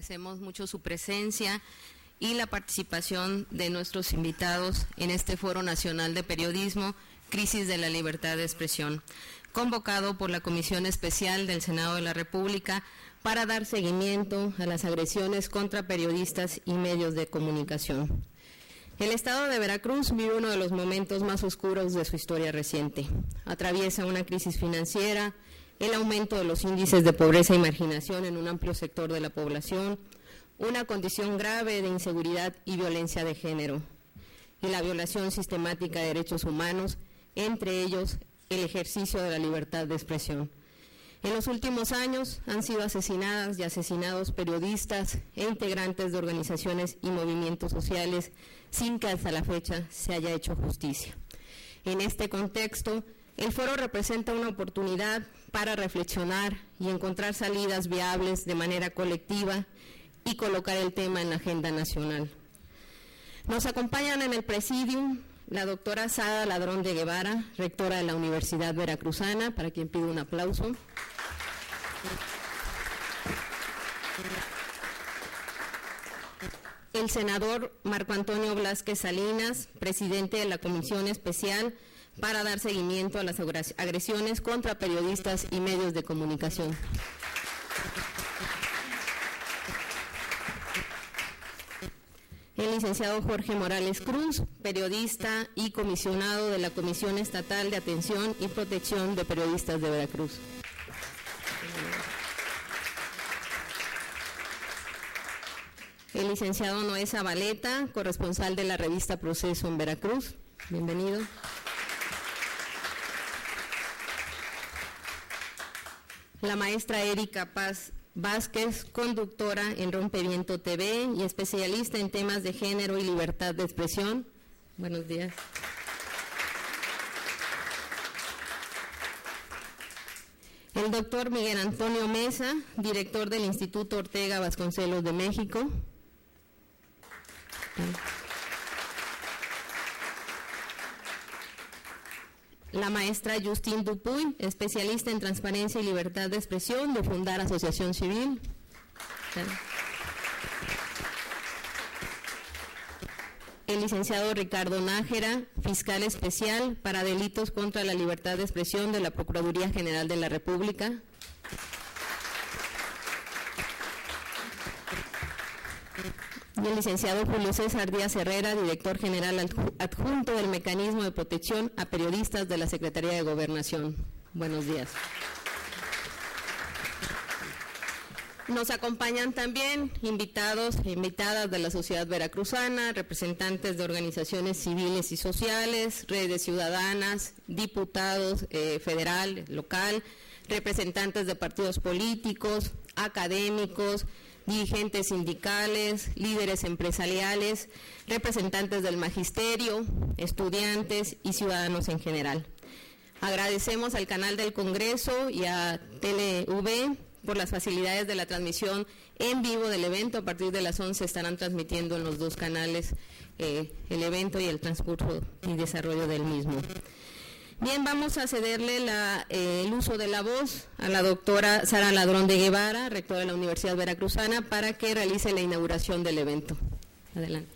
agradecemos mucho su presencia y la participación de nuestros invitados en este Foro Nacional de Periodismo, Crisis de la Libertad de Expresión, convocado por la Comisión Especial del Senado de la República para dar seguimiento a las agresiones contra periodistas y medios de comunicación. El estado de Veracruz vive uno de los momentos más oscuros de su historia reciente. Atraviesa una crisis financiera, el aumento de los índices de pobreza y marginación en un amplio sector de la población, una condición grave de inseguridad y violencia de género, y la violación sistemática de derechos humanos, entre ellos el ejercicio de la libertad de expresión. En los últimos años han sido asesinadas y asesinados periodistas e integrantes de organizaciones y movimientos sociales sin que hasta la fecha se haya hecho justicia. En este contexto, el foro representa una oportunidad para reflexionar y encontrar salidas viables de manera colectiva y colocar el tema en la agenda nacional. Nos acompañan en el presidium la doctora Sara Ladrón de Guevara, rectora de la Universidad Veracruzana, para quien pido un aplauso. El senador Marco Antonio Blázquez Salinas, presidente de la Comisión Especial para dar seguimiento a las agresiones contra periodistas y medios de comunicación. El licenciado Jorge Morales Cruz, periodista y comisionado de la Comisión Estatal de Atención y Protección de Periodistas de Veracruz. El licenciado Noé Zabaleta, corresponsal de la revista Proceso en Veracruz. Bienvenido. La maestra Erika Paz Vázquez, conductora en Rompeviento TV y especialista en temas de género y libertad de expresión. Buenos días. El doctor Miguel Antonio Mesa, director del Instituto Ortega Vasconcelos de México. La maestra Justine Dupuy, especialista en transparencia y libertad de expresión de Fundar Asociación Civil. El licenciado Ricardo Nájera, fiscal especial para delitos contra la libertad de expresión de la Procuraduría General de la República. Y el licenciado Julio César Díaz Herrera, director general adjunto del Mecanismo de Protección a Periodistas de la Secretaría de Gobernación. Buenos días. Nos acompañan también invitados e invitadas de la sociedad veracruzana, representantes de organizaciones civiles y sociales, redes ciudadanas, diputados federal, local, representantes de partidos políticos, académicos, dirigentes sindicales, líderes empresariales, representantes del magisterio, estudiantes y ciudadanos en general. Agradecemos al canal del Congreso y a TeleV por las facilidades de la transmisión en vivo del evento. A partir de las 11 estarán transmitiendo en los dos canales el evento y el transcurso y desarrollo del mismo. Bien, vamos a cederle el uso de la voz a la doctora Sara Ladrón de Guevara, rectora de la Universidad Veracruzana, para que realice la inauguración del evento. Adelante.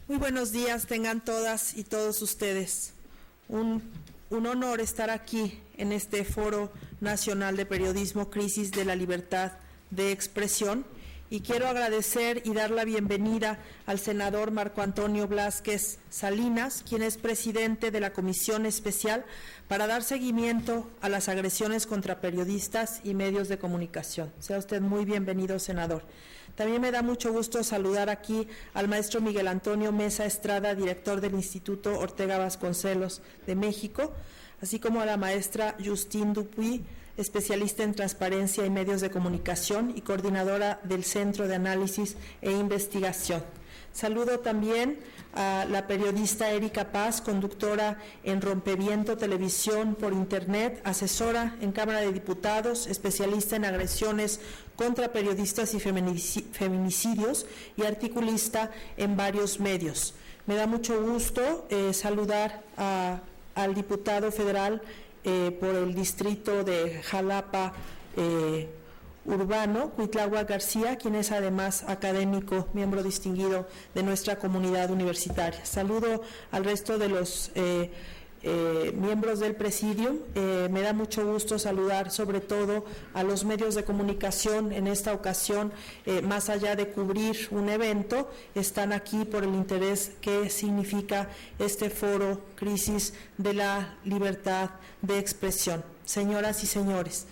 Muy buenos días, tengan todas y todos ustedes. Un honor estar aquí en este Foro Nacional de Periodismo, Crisis de la Libertad de Expresión. Y quiero agradecer y dar la bienvenida al senador Marco Antonio Blázquez Salinas, quien es presidente de la Comisión Especial para dar seguimiento a las agresiones contra periodistas y medios de comunicación. Sea usted muy bienvenido, senador. También me da mucho gusto saludar aquí al maestro Miguel Antonio Mesa Estrada, director del Instituto Ortega Vasconcelos de México, así como a la maestra Justine Dupuy, especialista en transparencia y medios de comunicación y coordinadora del Centro de Análisis e Investigación. Saludo también a la periodista Erika Paz, conductora en Rompeviento Televisión por Internet, asesora en Cámara de Diputados, especialista en agresiones contra periodistas y feminicidios y articulista en varios medios. Me da mucho gusto saludar al diputado federal por el distrito de Jalapa Urbano, Cuitláhuac García, quien es además académico, miembro distinguido de nuestra comunidad universitaria. Saludo al resto de los miembros del Presidium. Me da mucho gusto saludar sobre todo a los medios de comunicación en esta ocasión, más allá de cubrir un evento, están aquí por el interés que significa este foro Crisis de la Libertad de Expresión. Señoras y señores,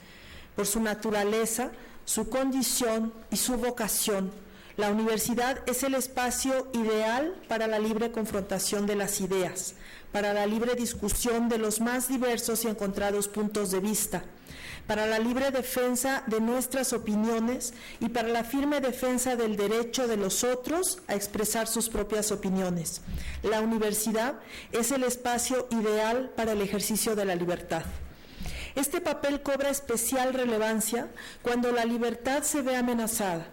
por su naturaleza, su condición y su vocación, la universidad es el espacio ideal para la libre confrontación de las ideas, para la libre discusión de los más diversos y encontrados puntos de vista, para la libre defensa de nuestras opiniones y para la firme defensa del derecho de los otros a expresar sus propias opiniones. La universidad es el espacio ideal para el ejercicio de la libertad. Este papel cobra especial relevancia cuando la libertad se ve amenazada.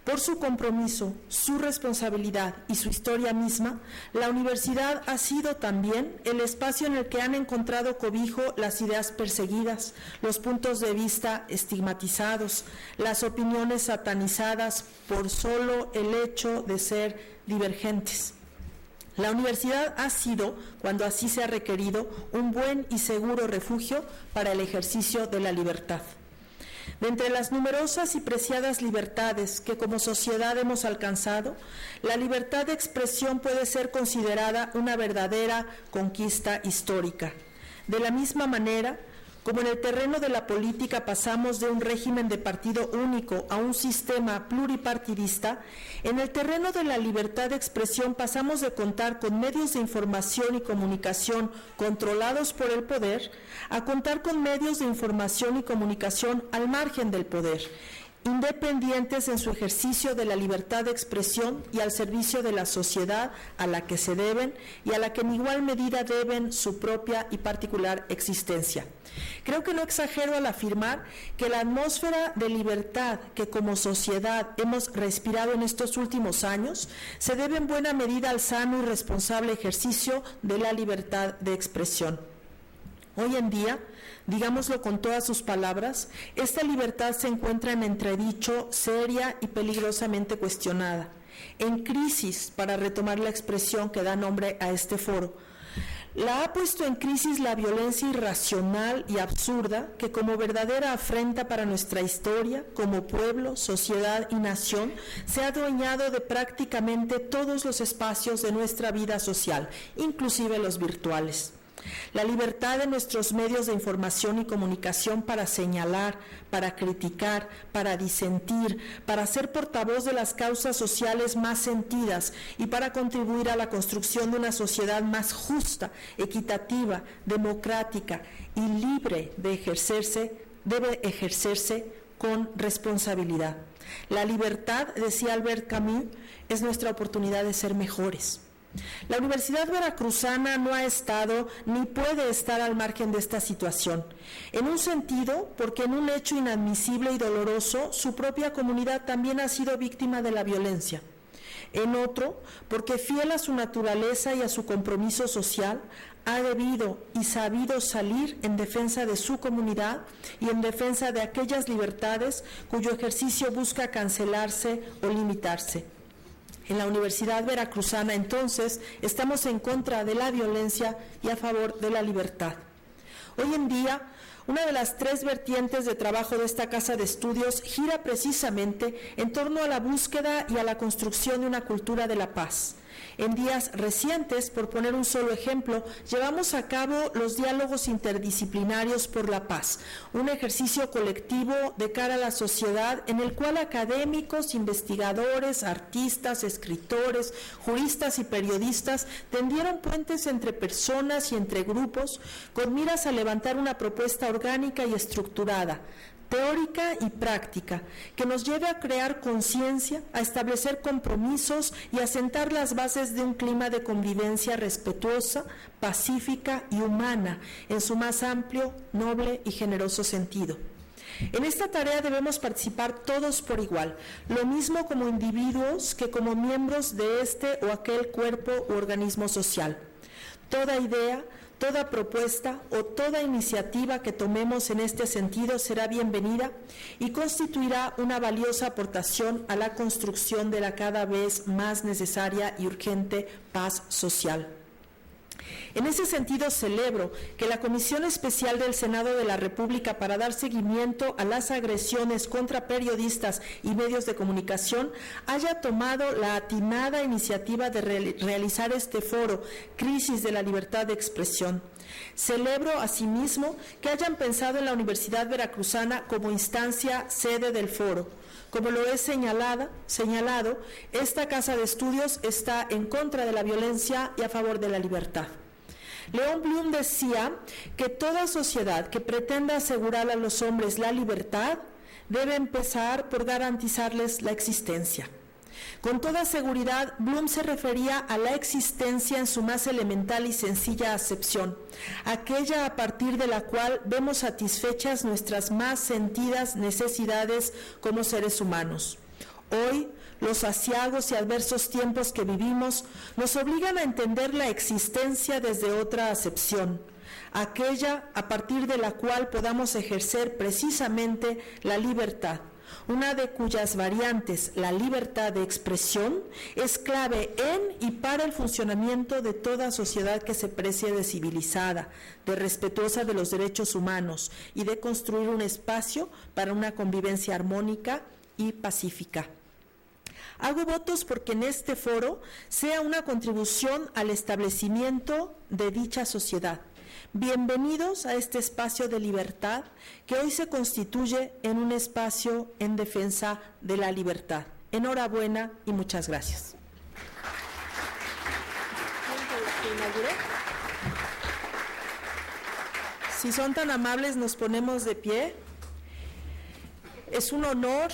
Por su compromiso, su responsabilidad y su historia misma, la universidad ha sido también el espacio en el que han encontrado cobijo las ideas perseguidas, los puntos de vista estigmatizados, las opiniones satanizadas por solo el hecho de ser divergentes. La universidad ha sido, cuando así se ha requerido, un buen y seguro refugio para el ejercicio de la libertad. De entre las numerosas y preciadas libertades que como sociedad hemos alcanzado, la libertad de expresión puede ser considerada una verdadera conquista histórica. De la misma manera, como en el terreno de la política pasamos de un régimen de partido único a un sistema pluripartidista, en el terreno de la libertad de expresión pasamos de contar con medios de información y comunicación controlados por el poder a contar con medios de información y comunicación al margen del poder, independientes en su ejercicio de la libertad de expresión y al servicio de la sociedad a la que se deben y a la que en igual medida deben su propia y particular existencia. Creo que no exagero al afirmar que la atmósfera de libertad que como sociedad hemos respirado en estos últimos años se debe en buena medida al sano y responsable ejercicio de la libertad de expresión. Hoy en día, digámoslo con todas sus palabras, esta libertad se encuentra en entredicho, seria y peligrosamente cuestionada, en crisis, para retomar la expresión que da nombre a este foro. La ha puesto en crisis la violencia irracional y absurda que como verdadera afrenta para nuestra historia, como pueblo, sociedad y nación, se ha adueñado de prácticamente todos los espacios de nuestra vida social, inclusive los virtuales. La libertad de nuestros medios de información y comunicación para señalar, para criticar, para disentir, para ser portavoz de las causas sociales más sentidas y para contribuir a la construcción de una sociedad más justa, equitativa, democrática y libre de ejercerse, debe ejercerse con responsabilidad. La libertad, decía Albert Camus, es nuestra oportunidad de ser mejores. La Universidad Veracruzana no ha estado ni puede estar al margen de esta situación. En un sentido, porque en un hecho inadmisible y doloroso, su propia comunidad también ha sido víctima de la violencia. En otro, porque fiel a su naturaleza y a su compromiso social, ha debido y sabido salir en defensa de su comunidad y en defensa de aquellas libertades cuyo ejercicio busca cancelarse o limitarse. En la Universidad Veracruzana, entonces, estamos en contra de la violencia y a favor de la libertad. Hoy en día, una de las 3 vertientes de trabajo de esta casa de estudios gira precisamente en torno a la búsqueda y a la construcción de una cultura de la paz. En días recientes, por poner un solo ejemplo, llevamos a cabo los diálogos interdisciplinarios por la paz, un ejercicio colectivo de cara a la sociedad en el cual académicos, investigadores, artistas, escritores, juristas y periodistas tendieron puentes entre personas y entre grupos con miras a levantar una propuesta orgánica y estructurada, teórica y práctica, que nos lleve a crear conciencia, a establecer compromisos y a sentar las bases de un clima de convivencia respetuosa, pacífica y humana, en su más amplio, noble y generoso sentido. En esta tarea debemos participar todos por igual, lo mismo como individuos que como miembros de este o aquel cuerpo u organismo social. Toda idea, Toda propuesta o toda iniciativa que tomemos en este sentido será bienvenida y constituirá una valiosa aportación a la construcción de la cada vez más necesaria y urgente paz social. En ese sentido, celebro que la Comisión Especial del Senado de la República para dar seguimiento a las agresiones contra periodistas y medios de comunicación haya tomado la atinada iniciativa de realizar este foro, Crisis de la Libertad de Expresión. Celebro, asimismo, que hayan pensado en la Universidad Veracruzana como instancia sede del foro. Como lo he señalado, esta casa de estudios está en contra de la violencia y a favor de la libertad. Léon Blum decía que toda sociedad que pretenda asegurar a los hombres la libertad debe empezar por garantizarles la existencia. Con toda seguridad, Blum se refería a la existencia en su más elemental y sencilla acepción, aquella a partir de la cual vemos satisfechas nuestras más sentidas necesidades como seres humanos. Hoy, los aciagos y adversos tiempos que vivimos nos obligan a entender la existencia desde otra acepción, aquella a partir de la cual podamos ejercer precisamente la libertad, una de cuyas variantes, la libertad de expresión, es clave en y para el funcionamiento de toda sociedad que se precie de civilizada, de respetuosa de los derechos humanos y de construir un espacio para una convivencia armónica y pacífica. Hago votos porque en este foro sea una contribución al establecimiento de dicha sociedad. Bienvenidos a este espacio de libertad que hoy se constituye en un espacio en defensa de la libertad. Enhorabuena y muchas gracias. Si son tan amables, nos ponemos de pie. Es un honor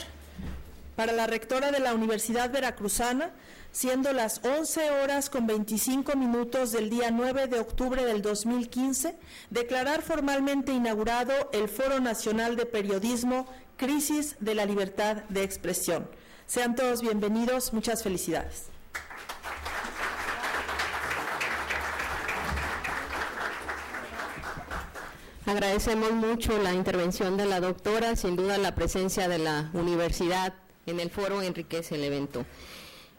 para la rectora de la Universidad Veracruzana, siendo las 11:25 del día 9 de octubre del 2015, declarar formalmente inaugurado el Foro Nacional de Periodismo, Crisis de la Libertad de Expresión. Sean todos bienvenidos, muchas felicidades. Agradecemos mucho la intervención de la doctora, sin duda la presencia de la universidad en el foro enriquece el evento.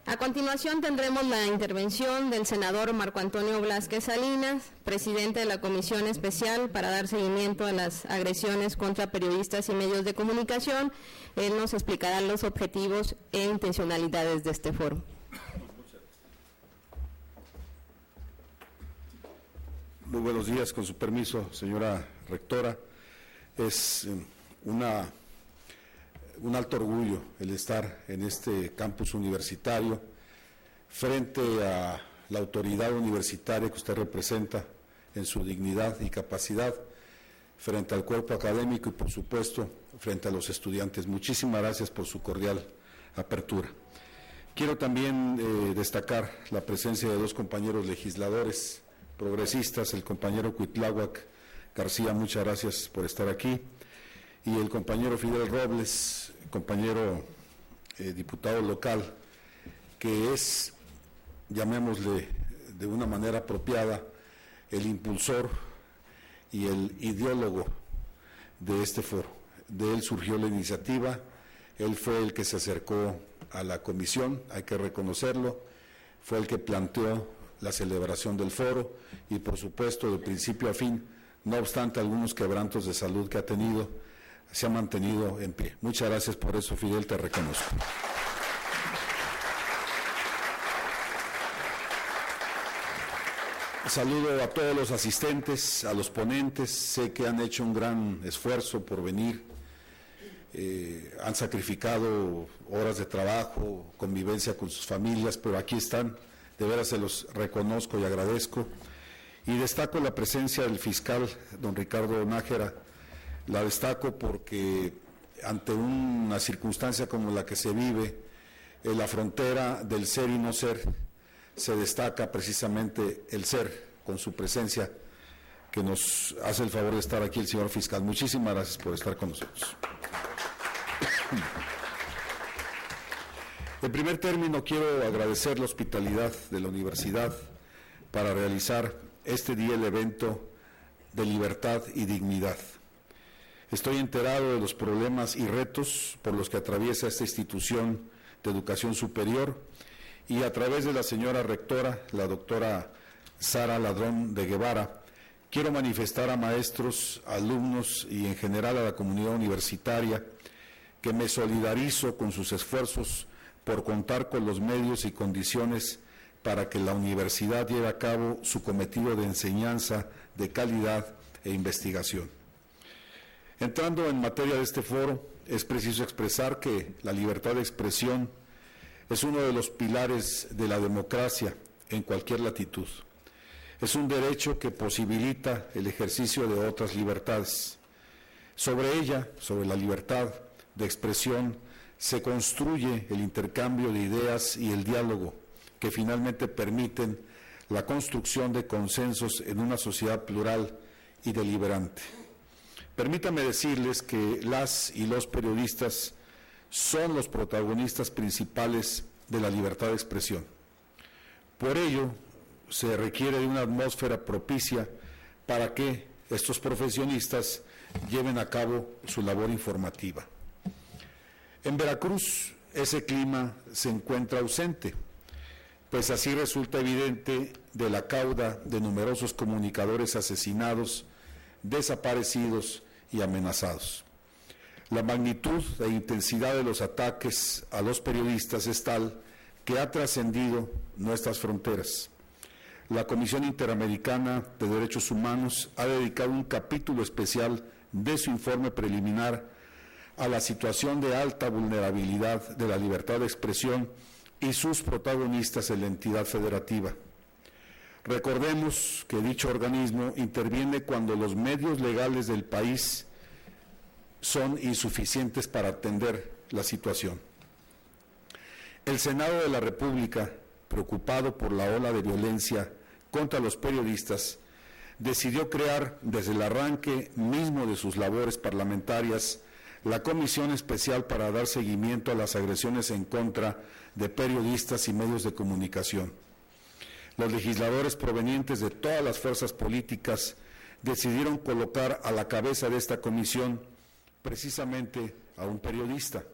A continuación tendremos la intervención del senador Marco Antonio Blázquez Salinas, presidente de la Comisión Especial para dar seguimiento a las agresiones contra periodistas y medios de comunicación. Él nos explicará los objetivos e intencionalidades de este foro. Muy buenos días, con su permiso, señora rectora. Es un alto orgullo el estar en este campus universitario frente a la autoridad universitaria que usted representa en su dignidad y capacidad, frente al cuerpo académico y, por supuesto, frente a los estudiantes. Muchísimas gracias por su cordial apertura. Quiero también destacar la presencia de dos compañeros legisladores progresistas, el compañero Cuitláhuac García, muchas gracias por estar aquí, y el compañero Fidel Robles, compañero diputado local, que es, llamémosle de una manera apropiada, el impulsor y el ideólogo de este foro. De él surgió la iniciativa, él fue el que se acercó a la comisión, hay que reconocerlo, fue el que planteó la celebración del foro y, por supuesto, de principio a fin, no obstante algunos quebrantos de salud que ha tenido, se ha mantenido en pie. Muchas gracias por eso, Fidel, te reconozco. Saludo a todos los asistentes, a los ponentes, sé que han hecho un gran esfuerzo por venir, han sacrificado horas de trabajo, convivencia con sus familias, pero aquí están, de veras se los reconozco y agradezco. Y destaco la presencia del fiscal, don Ricardo Nájera. La destaco porque ante una circunstancia como la que se vive, en la frontera del ser y no ser, se destaca precisamente el ser, con su presencia, que nos hace el favor de estar aquí el señor fiscal. Muchísimas gracias por estar con nosotros. En primer término, quiero agradecer la hospitalidad de la universidad para realizar este día el evento de libertad y dignidad. Estoy enterado de los problemas y retos por los que atraviesa esta institución de educación superior y a través de la señora rectora, la doctora Sara Ladrón de Guevara, quiero manifestar a maestros, alumnos y en general a la comunidad universitaria que me solidarizo con sus esfuerzos por contar con los medios y condiciones para que la universidad lleve a cabo su cometido de enseñanza de calidad e investigación. Entrando en materia de este foro, es preciso expresar que la libertad de expresión es uno de los pilares de la democracia en cualquier latitud. Es un derecho que posibilita el ejercicio de otras libertades. Sobre ella, sobre la libertad de expresión, se construye el intercambio de ideas y el diálogo que finalmente permiten la construcción de consensos en una sociedad plural y deliberante. Permítanme decirles que las y los periodistas son los protagonistas principales de la libertad de expresión. Por ello, se requiere de una atmósfera propicia para que estos profesionistas lleven a cabo su labor informativa. En Veracruz, ese clima se encuentra ausente, pues así resulta evidente de la cauda de numerosos comunicadores asesinados, desaparecidos y amenazados. La magnitud e intensidad de los ataques a los periodistas es tal que ha trascendido nuestras fronteras. La Comisión Interamericana de Derechos Humanos ha dedicado un capítulo especial de su informe preliminar a la situación de alta vulnerabilidad de la libertad de expresión y sus protagonistas en la entidad federativa. Recordemos que dicho organismo interviene cuando los medios legales del país son insuficientes para atender la situación. El Senado de la República, preocupado por la ola de violencia contra los periodistas, decidió crear desde el arranque mismo de sus labores parlamentarias la Comisión Especial para dar seguimiento a las agresiones en contra de periodistas y medios de comunicación. Los legisladores provenientes de todas las fuerzas políticas decidieron colocar a la cabeza de esta comisión precisamente a un periodista.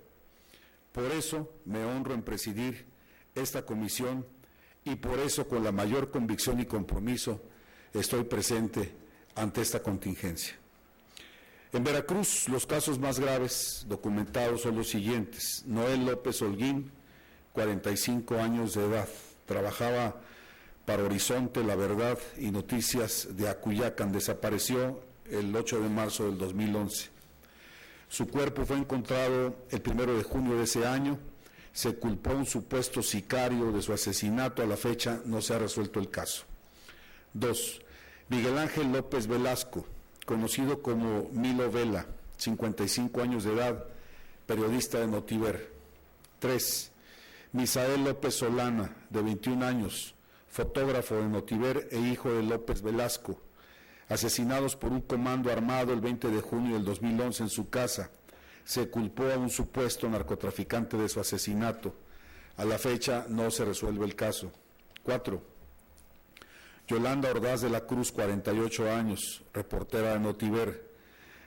Por eso me honro en presidir esta comisión y por eso con la mayor convicción y compromiso estoy presente ante esta contingencia. En Veracruz, los casos más graves documentados son los siguientes. Noel López Holguín, 45 años de edad, trabajaba para Horizonte, La Verdad y Noticias de Acuyacan, desapareció el 8 de marzo del 2011. Su cuerpo fue encontrado el 1 de junio de ese año, se culpó a un supuesto sicario de su asesinato, a la fecha no se ha resuelto el caso. 2. Miguel Ángel López Velasco, conocido como Milo Vela, 55 años de edad, periodista de Notiver. 3. Misael López Solana, de 21 años, fotógrafo de Notiver e hijo de López Velasco, asesinados por un comando armado el 20 de junio del 2011 en su casa. Se culpó a un supuesto narcotraficante de su asesinato. A la fecha no se resuelve el caso. 4. Yolanda Ordaz de la Cruz, 48 años, reportera de Notiver,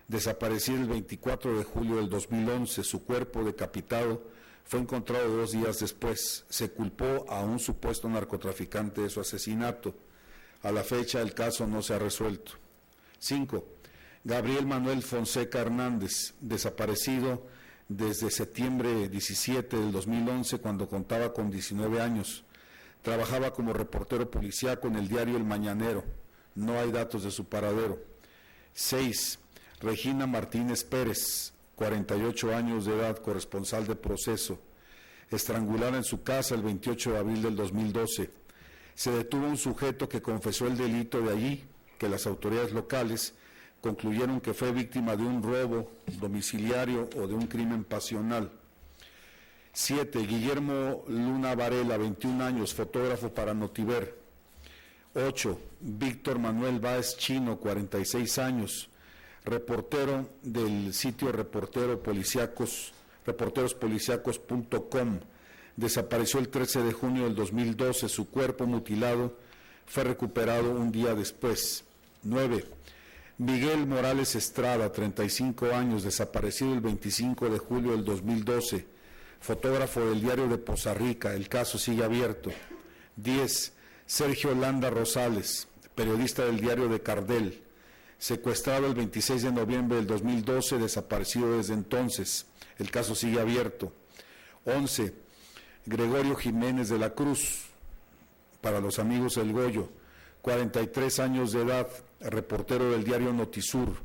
desaparecida el 24 de julio del 2011. Su cuerpo decapitado fue encontrado 2 días después. Se culpó a un supuesto narcotraficante de su asesinato. A la fecha el caso no se ha resuelto. 5. Gabriel Manuel Fonseca Hernández, desaparecido desde septiembre 17 del 2011 cuando contaba con 19 años. Trabajaba como reportero policíaco en el diario El Mañanero. No hay datos de su paradero. 6. Regina Martínez Pérez, 48 años de edad, corresponsal de Proceso, estrangulada en su casa el 28 de abril del 2012. Se detuvo un sujeto que confesó el delito de allí, que las autoridades locales concluyeron que fue víctima de un robo domiciliario o de un crimen pasional. 7. Guillermo Luna Varela, 21 años, fotógrafo para Notiver. 8. Víctor Manuel Báez Chino, 46 años, reportero del sitio reporterospolicíacos.com. Desapareció el 13 de junio del 2012. Su cuerpo mutilado fue recuperado un día después. 9. Miguel Morales Estrada, 35 años, desaparecido el 25 de julio del 2012, fotógrafo del diario de Poza Rica, el caso sigue abierto. 10. Sergio Landa Rosales, periodista del diario de Cardel, secuestrado el 26 de noviembre del 2012, desaparecido desde entonces, el caso sigue abierto. 11. Gregorio Jiménez de la Cruz, para los amigos El Goyo, 43 años de edad, reportero del diario Notisur,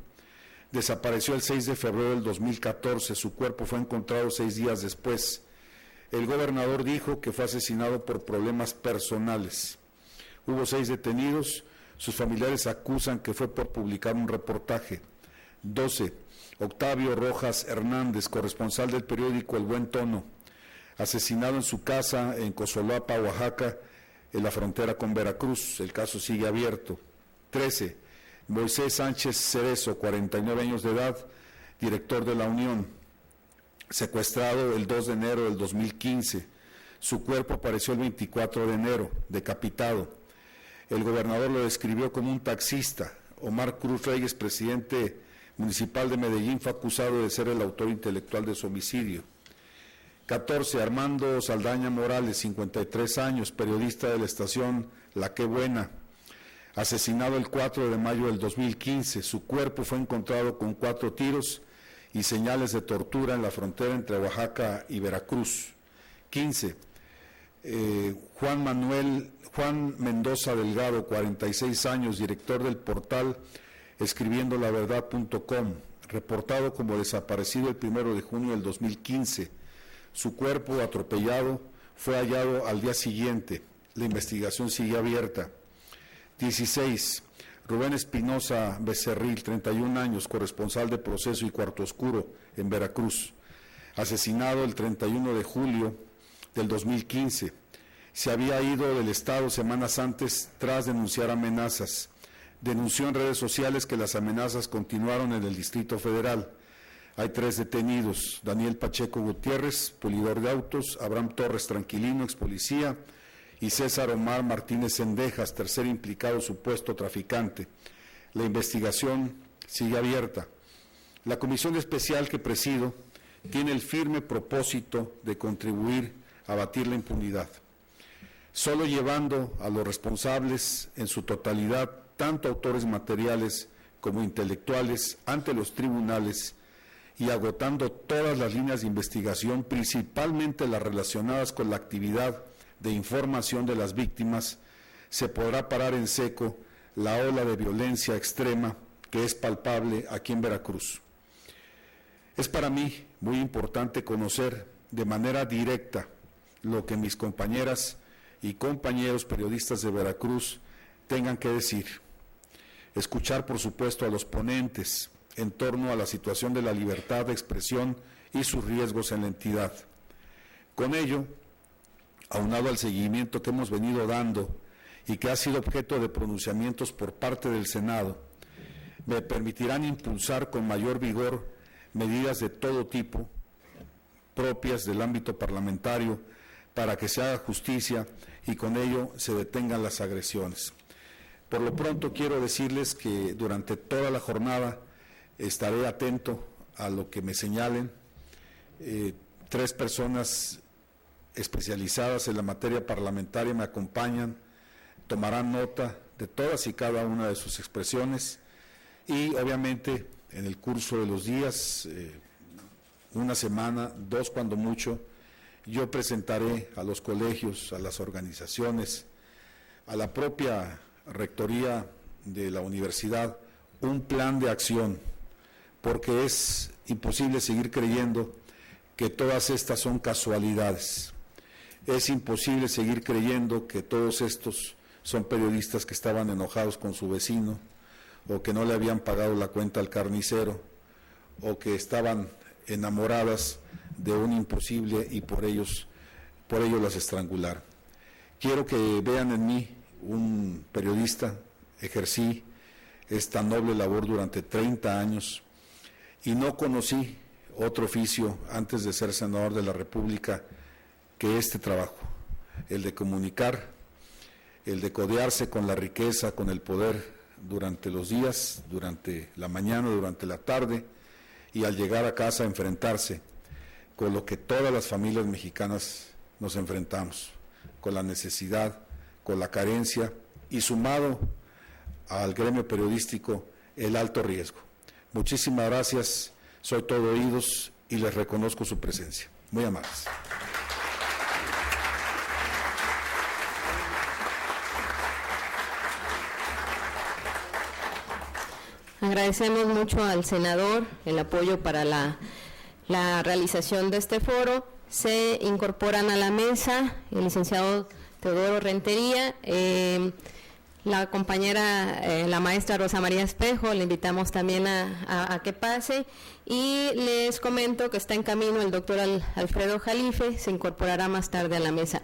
desapareció el 6 de febrero del 2014, su cuerpo fue encontrado 6 días después. El gobernador dijo que fue asesinado por problemas personales. Hubo 6 detenidos, sus familiares acusan que fue por publicar un reportaje. 12. Octavio Rojas Hernández, corresponsal del periódico El Buen Tono, asesinado en su casa en Cosolapa, Oaxaca, en la frontera con Veracruz, el caso sigue abierto. 13. Moisés Sánchez Cerezo, 49 años de edad, director de La Unión, secuestrado el 2 de enero del 2015. Su cuerpo apareció el 24 de enero, decapitado. El gobernador lo describió como un taxista. Omar Cruz Reyes, presidente municipal de Medellín, fue acusado de ser el autor intelectual de su homicidio. 14. Armando Saldaña Morales, 53 años, periodista de la estación La Qué Buena, asesinado el 4 de mayo del 2015. Su cuerpo fue encontrado con 4 tiros y señales de tortura en la frontera entre Oaxaca y Veracruz. 15. Juan Mendoza Delgado, 46 años, director del portal escribiendolaverdad.com, reportado como desaparecido el 1 de junio del 2015. Su cuerpo, atropellado, fue hallado al día siguiente. La investigación sigue abierta. 16. Rubén Espinosa Becerril, 31 años, corresponsal de Proceso y Cuarto Oscuro en Veracruz, asesinado el 31 de julio del 2015. Se había ido del estado semanas antes tras denunciar amenazas. Denunció en redes sociales que las amenazas continuaron en el Distrito Federal. Hay 3 detenidos: Daniel Pacheco Gutiérrez, pulidor de autos; Abraham Torres Tranquilino, ex policía; y César Omar Martínez Cendejas, tercer implicado supuesto traficante. La investigación sigue abierta. La comisión especial que presido tiene el firme propósito de contribuir a abatir la impunidad, solo llevando a los responsables en su totalidad, tanto autores materiales como intelectuales, ante los tribunales y agotando todas las líneas de investigación, principalmente las relacionadas con la actividad de información de las víctimas, se podrá parar en seco la ola de violencia extrema que es palpable aquí en Veracruz. Es para mí muy importante conocer de manera directa lo que mis compañeras y compañeros periodistas de Veracruz tengan que decir. Escuchar, por supuesto, a los ponentes en torno a la situación de la libertad de expresión y sus riesgos en la entidad. Con ello, aunado al seguimiento que hemos venido dando y que ha sido objeto de pronunciamientos por parte del Senado, me permitirán impulsar con mayor vigor medidas de todo tipo propias del ámbito parlamentario para que se haga justicia y con ello se detengan las agresiones. Por lo pronto quiero decirles que durante toda la jornada estaré atento a lo que me señalen. 3 personas especializadas en la materia parlamentaria me acompañan, tomarán nota de todas y cada una de sus expresiones y obviamente en el curso de los días, una semana, 2 cuando mucho, yo presentaré a los colegios, a las organizaciones, a la propia rectoría de la universidad, un plan de acción, porque es imposible seguir creyendo que todas estas son casualidades. Es imposible seguir creyendo que todos estos son periodistas que estaban enojados con su vecino, o que no le habían pagado la cuenta al carnicero, o que estaban enamoradas de un imposible y por ello las estrangularon. Quiero que vean en mí un periodista. Ejercí esta noble labor durante 30 años y no conocí otro oficio antes de ser senador de la República que este trabajo, el de comunicar, el de codearse con la riqueza, con el poder durante los días, durante la mañana, durante la tarde, y al llegar a casa enfrentarse con lo que todas las familias mexicanas nos enfrentamos, con la necesidad, con la carencia y sumado al gremio periodístico el alto riesgo. Muchísimas gracias, soy todo oídos y les reconozco su presencia. Muy amables. Agradecemos mucho al senador el apoyo para la realización de este foro. Se incorporan a la mesa el licenciado Teodoro Rentería, la compañera, la maestra Rosa María Espejo, le invitamos también a que pase, y les comento que está en camino el doctor Alfredo Jalife, se incorporará más tarde a la mesa.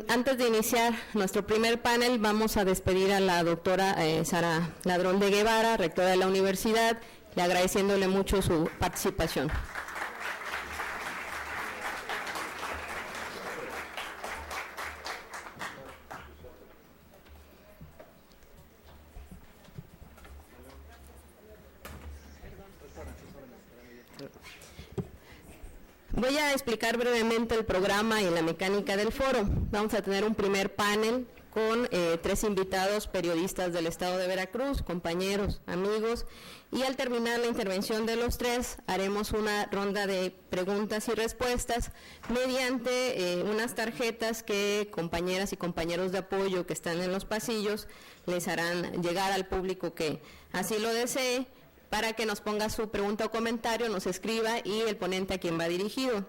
Antes de iniciar nuestro primer panel, vamos a despedir a la doctora Sara Ladrón de Guevara, rectora de la universidad, le agradeciéndole mucho su participación. Voy a explicar brevemente el programa y la mecánica del foro. Vamos a tener un primer panel con 3 invitados periodistas del estado de Veracruz, compañeros, amigos, y al terminar la intervención de los 3 haremos una ronda de preguntas y respuestas mediante unas tarjetas que compañeras y compañeros de apoyo que están en los pasillos les harán llegar al público que así lo desee, para que nos ponga su pregunta o comentario, nos escriba y el ponente a quien va dirigido.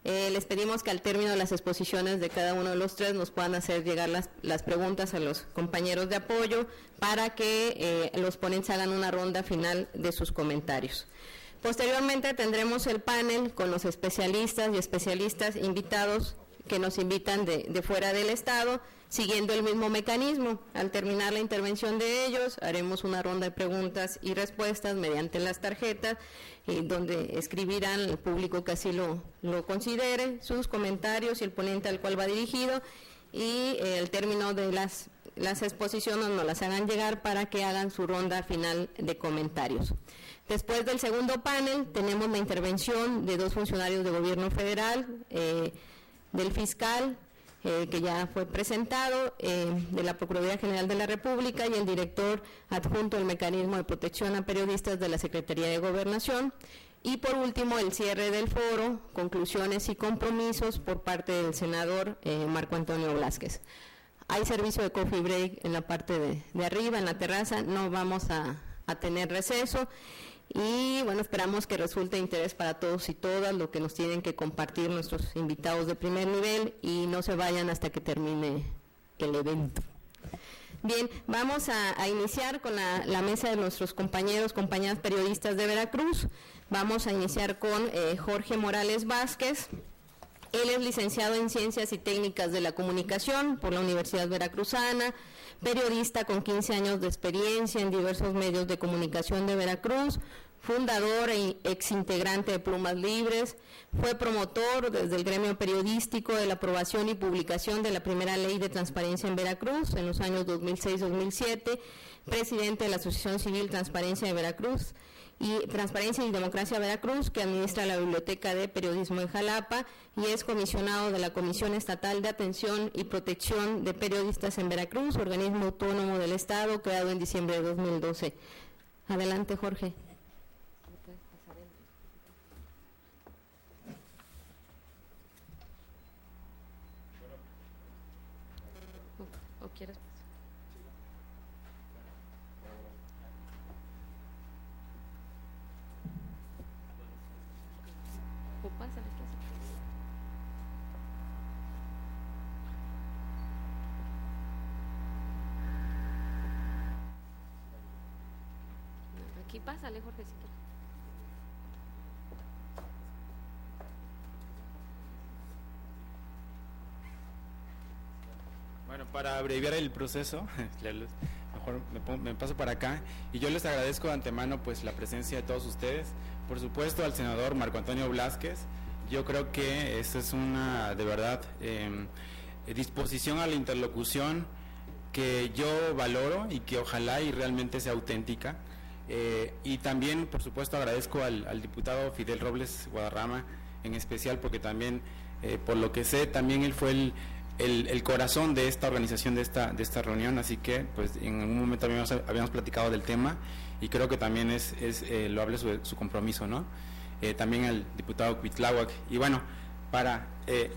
Les pedimos que al término de las exposiciones de cada uno de los 3 nos puedan hacer llegar las preguntas a los compañeros de apoyo para que los ponentes hagan una ronda final de sus comentarios. Posteriormente tendremos el panel con los especialistas y especialistas invitados que nos invitan de fuera del estado, siguiendo el mismo mecanismo. Al terminar la intervención de ellos, haremos una ronda de preguntas y respuestas mediante las tarjetas, donde escribirán el público que así lo considere, sus comentarios y el ponente al cual va dirigido, y al término de las exposiciones nos las hagan llegar para que hagan su ronda final de comentarios. Después del segundo panel, tenemos la intervención de 2 funcionarios de gobierno federal, del fiscal, que ya fue presentado, de la Procuraduría General de la República, y el director adjunto del Mecanismo de Protección a Periodistas de la Secretaría de Gobernación. Y por último, el cierre del foro, conclusiones y compromisos por parte del senador Marco Antonio Blázquez. Hay servicio de coffee break en la parte de arriba, en la terraza, no vamos a tener receso. Y bueno, esperamos que resulte de interés para todos y todas lo que nos tienen que compartir nuestros invitados de primer nivel, y no se vayan hasta que termine el evento. Bien, vamos a iniciar con la mesa de nuestros compañeras periodistas de Veracruz. Vamos a iniciar con Jorge Morales Vázquez. Él es licenciado en Ciencias y Técnicas de la Comunicación por la Universidad Veracruzana, periodista con 15 años de experiencia en diversos medios de comunicación de Veracruz, fundador e exintegrante de Plumas Libres, fue promotor desde el gremio periodístico de la aprobación y publicación de la primera ley de transparencia en Veracruz en los años 2006-2007, presidente de la Asociación Civil Transparencia de Veracruz, y Transparencia y Democracia Veracruz, que administra la Biblioteca de Periodismo en Jalapa, y es comisionado de la Comisión Estatal de Atención y Protección de Periodistas en Veracruz, organismo autónomo del Estado, creado en diciembre de 2012. Adelante, Jorge. ¿O quieres? Aquí pásale, Jorge, si quieres. Bueno, para abreviar el proceso, mejor me paso para acá, y yo les agradezco de antemano pues la presencia de todos ustedes, por supuesto al senador Marco Antonio Blázquez. Yo creo que esta es una, de verdad, disposición a la interlocución que yo valoro y que ojalá y realmente sea auténtica. Y también, por supuesto, agradezco al diputado Fidel Robles Guadarrama, en especial porque también, por lo que sé, también él fue el corazón de esta organización, de esta reunión, así que pues en un momento habíamos platicado del tema y creo que también es loable su compromiso, ¿no? También al diputado Cuitláhuac. Y bueno, para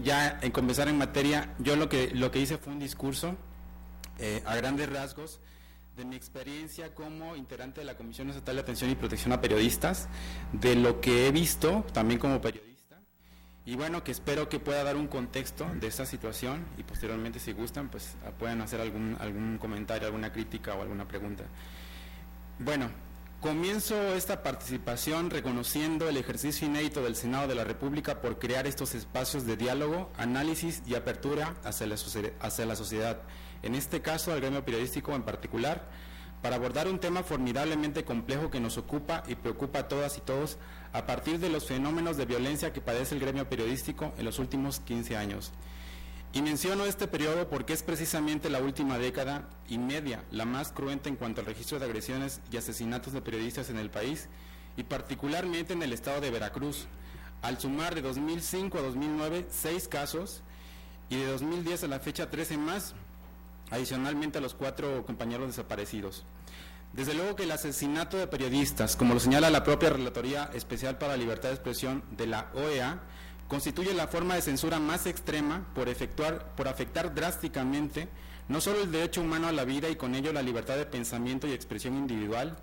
ya comenzar en materia, yo lo que hice fue un discurso a grandes rasgos de mi experiencia como integrante de la Comisión Estatal de Atención y Protección a Periodistas, de lo que he visto también como periodista, y bueno, que espero que pueda dar un contexto de esta situación y posteriormente, si gustan, pues puedan hacer algún comentario, alguna crítica o alguna pregunta. Bueno, comienzo esta participación reconociendo el ejercicio inédito del Senado de la República por crear estos espacios de diálogo, análisis y apertura hacia la sociedad, en este caso al gremio periodístico en particular, para abordar un tema formidablemente complejo que nos ocupa y preocupa a todas y todos a partir de los fenómenos de violencia que padece el gremio periodístico en los últimos 15 años. Y menciono este periodo porque es precisamente la última década y media la más cruenta en cuanto al registro de agresiones y asesinatos de periodistas en el país, y particularmente en el estado de Veracruz, al sumar de 2005 a 2009 6 casos y de 2010 a la fecha 13 más, adicionalmente a los 4 compañeros desaparecidos. Desde luego que el asesinato de periodistas, como lo señala la propia Relatoría Especial para la Libertad de Expresión de la OEA, constituye la forma de censura más extrema por afectar drásticamente no solo el derecho humano a la vida y con ello la libertad de pensamiento y expresión individual,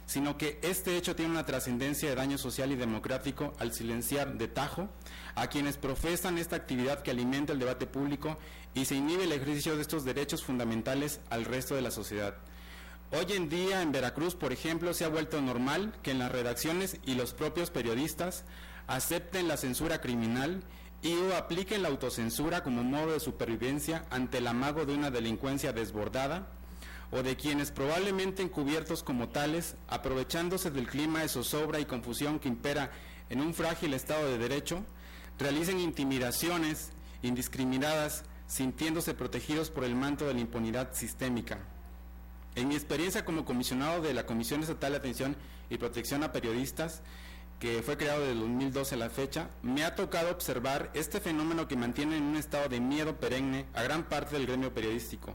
sino que este hecho tiene una trascendencia de daño social y democrático al silenciar de tajo a quienes profesan esta actividad que alimenta el debate público y se inhibe el ejercicio de estos derechos fundamentales al resto de la sociedad. Hoy en día en Veracruz, por ejemplo, se ha vuelto normal que en las redacciones y los propios periodistas acepten la censura criminal y o apliquen la autocensura como modo de supervivencia ante el amago de una delincuencia desbordada, o de quienes probablemente encubiertos como tales, aprovechándose del clima de zozobra y confusión que impera en un frágil Estado de Derecho, realicen intimidaciones indiscriminadas, sintiéndose protegidos por el manto de la impunidad sistémica. En mi experiencia como comisionado de la Comisión Estatal de Atención y Protección a Periodistas, que fue creado desde 2012 a la fecha, me ha tocado observar este fenómeno que mantiene en un estado de miedo perenne a gran parte del gremio periodístico.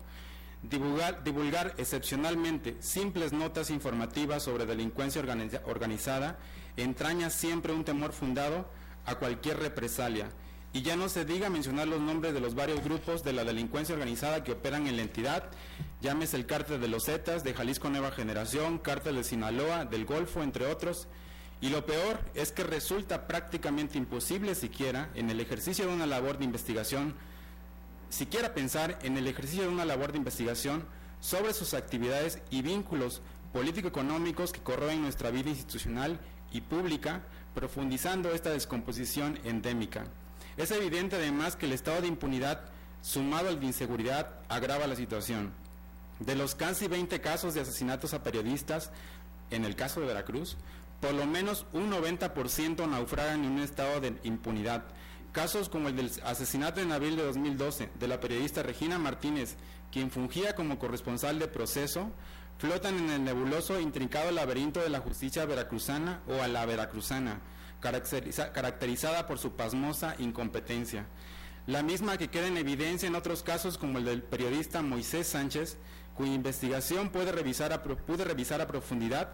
Divulgar excepcionalmente simples notas informativas sobre delincuencia organizada entraña siempre un temor fundado a cualquier represalia, y ya no se diga mencionar los nombres de los varios grupos de la delincuencia organizada que operan en la entidad, llámese el Cártel de los Zetas, de Jalisco Nueva Generación, Cártel de Sinaloa, del Golfo, entre otros. Y lo peor es que resulta prácticamente imposible siquiera en el ejercicio de una labor de investigación, siquiera pensar en el ejercicio de una labor de investigación sobre sus actividades y vínculos político-económicos que corroen nuestra vida institucional y pública, profundizando esta descomposición endémica. Es evidente además que el estado de impunidad, sumado al de inseguridad, agrava la situación. De los casi 20 casos de asesinatos a periodistas, en el caso de Veracruz, por lo menos un 90% naufragan en un estado de impunidad. Casos como el del asesinato en abril de 2012 de la periodista Regina Martínez, quien fungía como corresponsal de Proceso, flotan en el nebuloso e intrincado laberinto de la justicia veracruzana o a la veracruzana, caracterizada por su pasmosa incompetencia. La misma que queda en evidencia en otros casos como el del periodista Moisés Sánchez, cuya investigación pude revisar a profundidad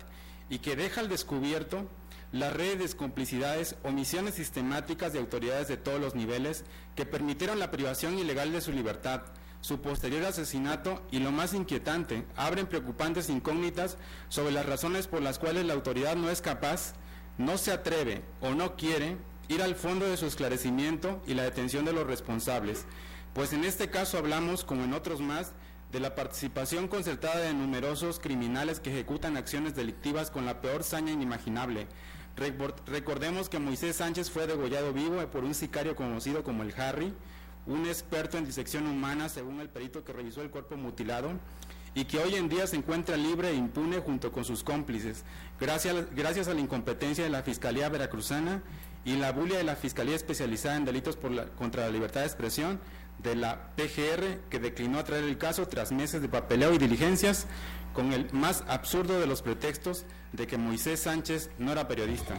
y que deja al descubierto las redes de complicidades, omisiones sistemáticas de autoridades de todos los niveles que permitieron la privación ilegal de su libertad, su posterior asesinato y, lo más inquietante, abren preocupantes incógnitas sobre las razones por las cuales la autoridad no es capaz, no se atreve o no quiere ir al fondo de su esclarecimiento y la detención de los responsables, pues en este caso hablamos, como en otros más, de la participación concertada de numerosos criminales que ejecutan acciones delictivas con la peor saña inimaginable. Recordemos que Moisés Sánchez fue degollado vivo por un sicario conocido como el Harry, un experto en disección humana según el perito que revisó el cuerpo mutilado, y que hoy en día se encuentra libre e impune junto con sus cómplices, gracias a la incompetencia de la Fiscalía Veracruzana y la bulia de la Fiscalía Especializada en Delitos contra la Libertad de Expresión, de la PGR, que declinó a traer el caso tras meses de papeleo y diligencias, con el más absurdo de los pretextos de que Moisés Sánchez no era periodista.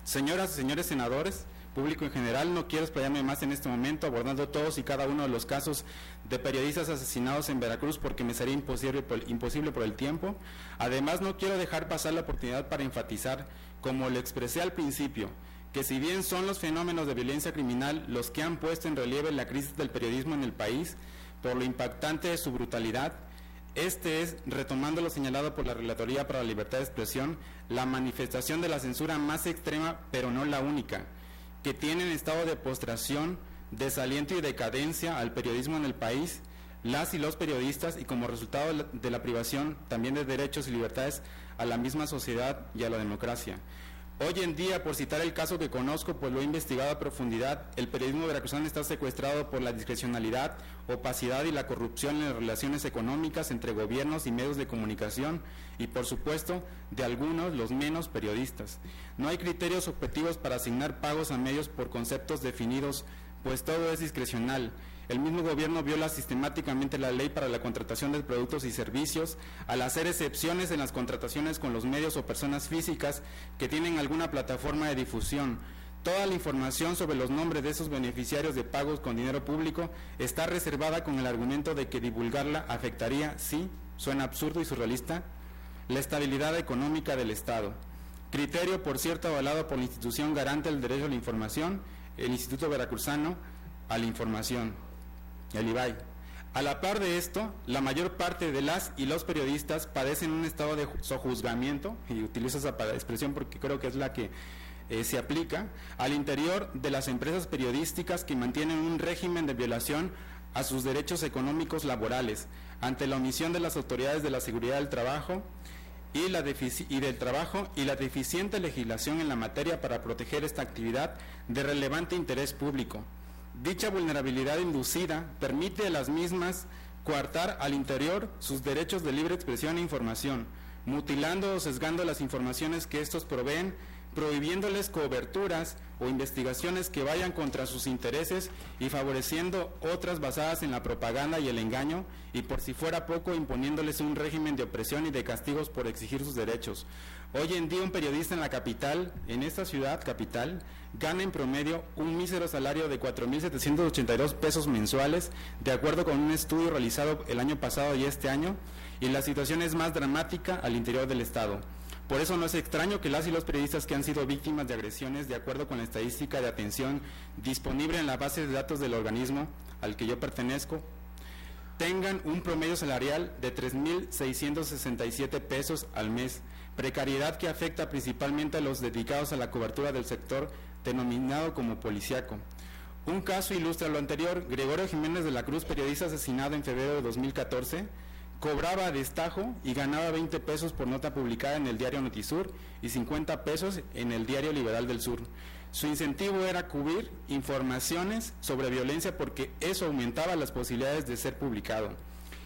Señoras y señores senadores, público en general, no quiero explayarme más en este momento abordando todos y cada uno de los casos de periodistas asesinados en Veracruz, porque me sería imposible por el tiempo. Además, no quiero dejar pasar la oportunidad para enfatizar, como lo expresé al principio, que si bien son los fenómenos de violencia criminal los que han puesto en relieve la crisis del periodismo en el país, por lo impactante de su brutalidad, este es, retomando lo señalado por la Relatoría para la Libertad de Expresión, la manifestación de la censura más extrema, pero no la única, que tiene en estado de postración, desaliento y decadencia al periodismo en el país, las y los periodistas, y como resultado de la privación también de derechos y libertades a la misma sociedad y a la democracia. Hoy en día, por citar el caso que conozco, pues lo he investigado a profundidad, el periodismo veracruzano está secuestrado por la discrecionalidad, opacidad y la corrupción en las relaciones económicas entre gobiernos y medios de comunicación y, por supuesto, de algunos, los menos periodistas. No hay criterios objetivos para asignar pagos a medios por conceptos definidos, pues todo es discrecional. El mismo gobierno viola sistemáticamente la ley para la contratación de productos y servicios al hacer excepciones en las contrataciones con los medios o personas físicas que tienen alguna plataforma de difusión. Toda la información sobre los nombres de esos beneficiarios de pagos con dinero público está reservada con el argumento de que divulgarla afectaría, sí, suena absurdo y surrealista, la estabilidad económica del Estado. Criterio, por cierto, avalado por la institución garante del derecho a la información, el Instituto Veracruzano a la Información, el IVAI. A la par de esto, la mayor parte de las y los periodistas padecen un estado de sojuzgamiento, y utilizo esa expresión porque creo que es la que se aplica, al interior de las empresas periodísticas que mantienen un régimen de violación a sus derechos económicos laborales, ante la omisión de las autoridades de la seguridad del trabajo y la deficiente legislación en la materia para proteger esta actividad de relevante interés público. Dicha vulnerabilidad inducida permite a las mismas coartar al interior sus derechos de libre expresión e información, mutilando o sesgando las informaciones que estos proveen, prohibiéndoles coberturas o investigaciones que vayan contra sus intereses y favoreciendo otras basadas en la propaganda y el engaño, y por si fuera poco, imponiéndoles un régimen de opresión y de castigos por exigir sus derechos. Hoy en día un periodista en la capital, en esta ciudad capital, gana en promedio un mísero salario de 4,782 pesos mensuales, de acuerdo con un estudio realizado el año pasado y este año, y la situación es más dramática al interior del Estado. Por eso no es extraño que las y los periodistas que han sido víctimas de agresiones, de acuerdo con la estadística de atención disponible en la base de datos del organismo al que yo pertenezco, tengan un promedio salarial de 3,667 pesos al mes, precariedad que afecta principalmente a los dedicados a la cobertura del sector denominado como policíaco. Un caso ilustra lo anterior. Gregorio Jiménez de la Cruz, periodista asesinado en febrero de 2014, cobraba a destajo y ganaba 20 pesos por nota publicada en el diario Notisur y 50 pesos en el diario Liberal del Sur. Su incentivo era cubrir informaciones sobre violencia porque eso aumentaba las posibilidades de ser publicado.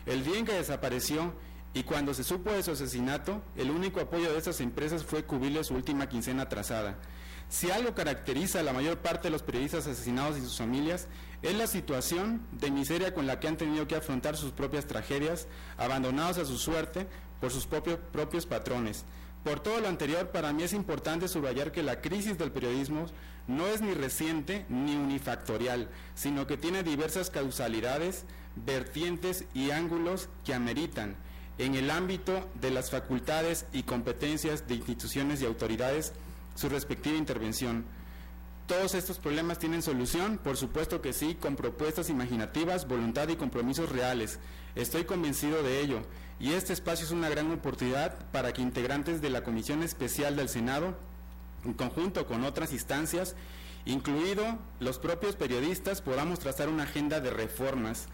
El día en que desapareció y cuando se supo de su asesinato, el único apoyo de estas empresas fue cubrirle su última quincena atrasada. Si algo caracteriza a la mayor parte de los periodistas asesinados y sus familias, es la situación de miseria con la que han tenido que afrontar sus propias tragedias, abandonados a su suerte por sus propios patrones. Por todo lo anterior, para mí es importante subrayar que la crisis del periodismo no es ni reciente ni unifactorial, sino que tiene diversas causalidades, vertientes y ángulos que ameritan, en el ámbito de las facultades y competencias de instituciones y autoridades, su respectiva intervención. ¿Todos estos problemas tienen solución? Por supuesto que sí, con propuestas imaginativas, voluntad y compromisos reales. Estoy convencido de ello, y este espacio es una gran oportunidad para que integrantes de la Comisión Especial del Senado, en conjunto con otras instancias, incluido los propios periodistas, podamos trazar una agenda de reformas,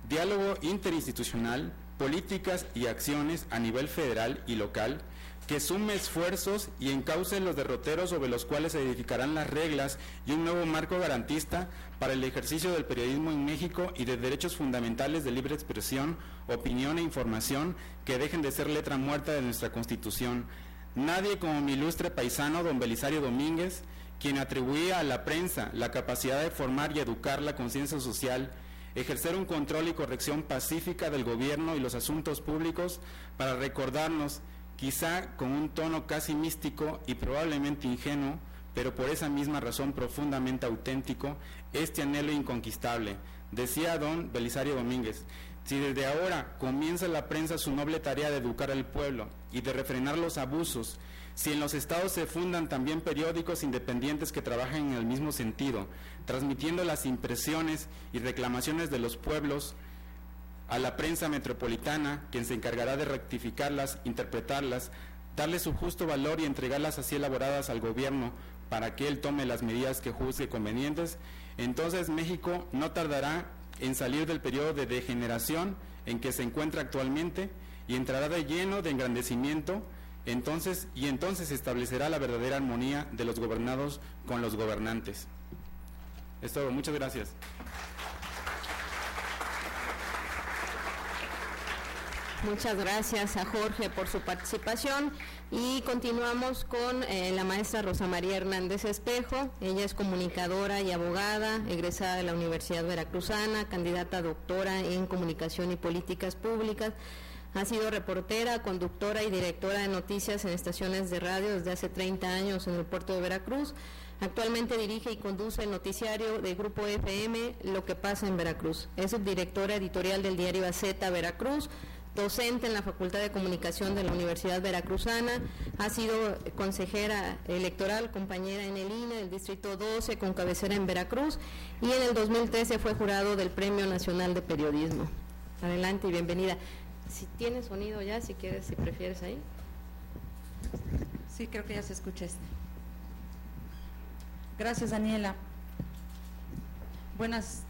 diálogo interinstitucional, políticas y acciones a nivel federal y local, que sume esfuerzos y encauce los derroteros sobre los cuales se edificarán las reglas y un nuevo marco garantista para el ejercicio del periodismo en México y de derechos fundamentales de libre expresión, opinión e información que dejen de ser letra muerta de nuestra Constitución. Nadie como mi ilustre paisano don Belisario Domínguez, quien atribuía a la prensa la capacidad de formar y educar la conciencia social, ejercer un control y corrección pacífica del gobierno y los asuntos públicos para recordarnos, quizá con un tono casi místico y probablemente ingenuo, pero por esa misma razón profundamente auténtico, este anhelo inconquistable. Decía don Belisario Domínguez: si desde ahora comienza la prensa su noble tarea de educar al pueblo y de refrenar los abusos, si en los estados se fundan también periódicos independientes que trabajen en el mismo sentido, transmitiendo las impresiones y reclamaciones de los pueblos a la prensa metropolitana, quien se encargará de rectificarlas, interpretarlas, darle su justo valor y entregarlas así elaboradas al gobierno para que él tome las medidas que juzgue convenientes, entonces México no tardará en salir del periodo de degeneración en que se encuentra actualmente y entrará de lleno de engrandecimiento. Entonces se establecerá la verdadera armonía de los gobernados con los gobernantes. Es todo, muchas gracias. Muchas gracias a Jorge por su participación y continuamos con la maestra Rosa María Hernández Espejo. Ella es comunicadora y abogada, egresada de la Universidad Veracruzana, candidata a doctora en Comunicación y Políticas Públicas. Ha sido reportera, conductora y directora de noticias en estaciones de radio desde hace 30 años en el puerto de Veracruz. Actualmente dirige y conduce el noticiario del Grupo FM Lo que pasa en Veracruz. Es subdirectora editorial del diario Gaceta Veracruz, docente en la Facultad de Comunicación de la Universidad Veracruzana, ha sido consejera electoral, compañera en el INE del Distrito 12 con cabecera en Veracruz y en el 2013 fue jurado del Premio Nacional de Periodismo. Adelante y bienvenida. Si tienes sonido ya, si quieres, si prefieres ahí. Sí, creo que ya se escucha este. Gracias, Daniela. Buenas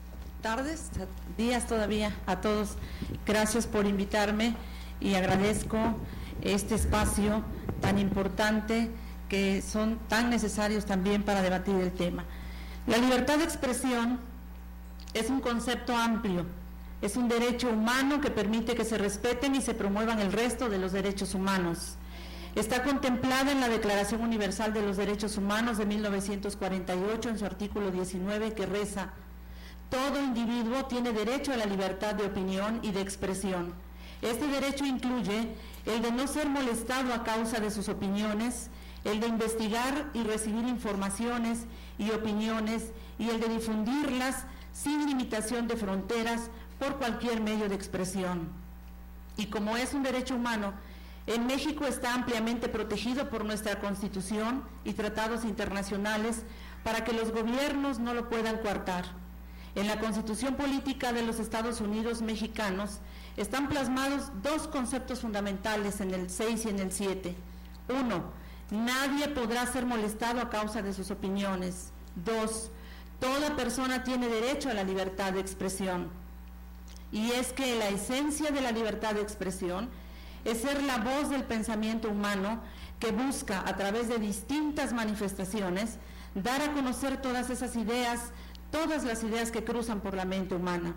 tardes, días todavía a todos. Gracias por invitarme y agradezco este espacio tan importante que son tan necesarios también para debatir el tema. La libertad de expresión es un concepto amplio. Es un derecho humano que permite que se respeten y se promuevan el resto de los derechos humanos. Está contemplada en la Declaración Universal de los Derechos Humanos de 1948 en su artículo 19 que reza: todo individuo tiene derecho a la libertad de opinión y de expresión. Este derecho incluye el de no ser molestado a causa de sus opiniones, el de investigar y recibir informaciones y opiniones y el de difundirlas sin limitación de fronteras por cualquier medio de expresión. Y como es un derecho humano, en México está ampliamente protegido por nuestra Constitución y tratados internacionales para que los gobiernos no lo puedan coartar. En la Constitución Política de los Estados Unidos Mexicanos están plasmados dos conceptos fundamentales en el 6 y en el 7. 1. Nadie podrá ser molestado a causa de sus opiniones. 2. Toda persona tiene derecho a la libertad de expresión. Y es que la esencia de la libertad de expresión es ser la voz del pensamiento humano que busca, a través de distintas manifestaciones, dar a conocer todas esas ideas, todas las ideas que cruzan por la mente humana.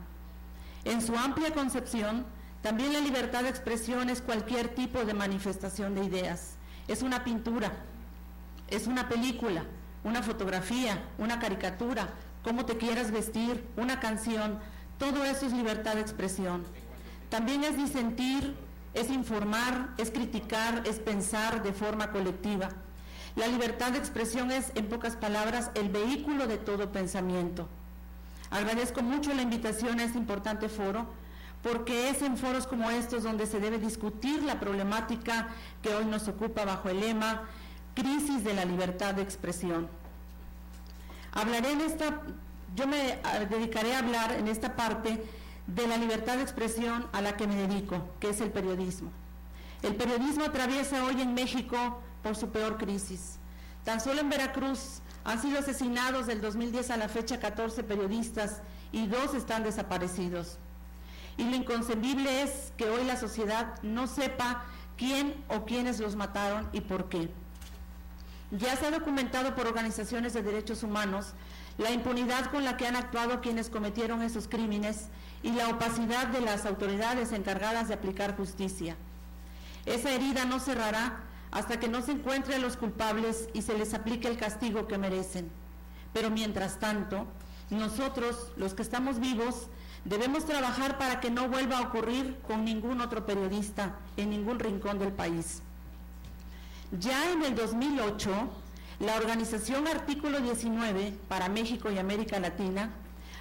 En su amplia concepción, también la libertad de expresión es cualquier tipo de manifestación de ideas. Es una pintura, es una película, una fotografía, una caricatura, cómo te quieras vestir, una canción. Todo eso es libertad de expresión. También es disentir, es informar, es criticar, es pensar de forma colectiva. La libertad de expresión es, en pocas palabras, el vehículo de todo pensamiento. Agradezco mucho la invitación a este importante foro, porque es en foros como estos donde se debe discutir la problemática que hoy nos ocupa bajo el lema Crisis de la Libertad de Expresión. Yo me dedicaré a hablar en esta parte de la libertad de expresión a la que me dedico, que es el periodismo. El periodismo atraviesa hoy en México por su peor crisis. Tan solo en Veracruz han sido asesinados del 2010 a la fecha 14 periodistas y 2 están desaparecidos. Y lo inconcebible es que hoy la sociedad no sepa quién o quiénes los mataron y por qué. Ya se ha documentado por organizaciones de derechos humanos la impunidad con la que han actuado quienes cometieron esos crímenes y la opacidad de las autoridades encargadas de aplicar justicia. Esa herida no cerrará hasta que no se encuentre a los culpables y se les aplique el castigo que merecen. Pero mientras tanto, nosotros, los que estamos vivos, Debemos trabajar para que no vuelva a ocurrir con ningún otro periodista en ningún rincón del país. Ya en el 2008, la organización Artículo 19 para México y América Latina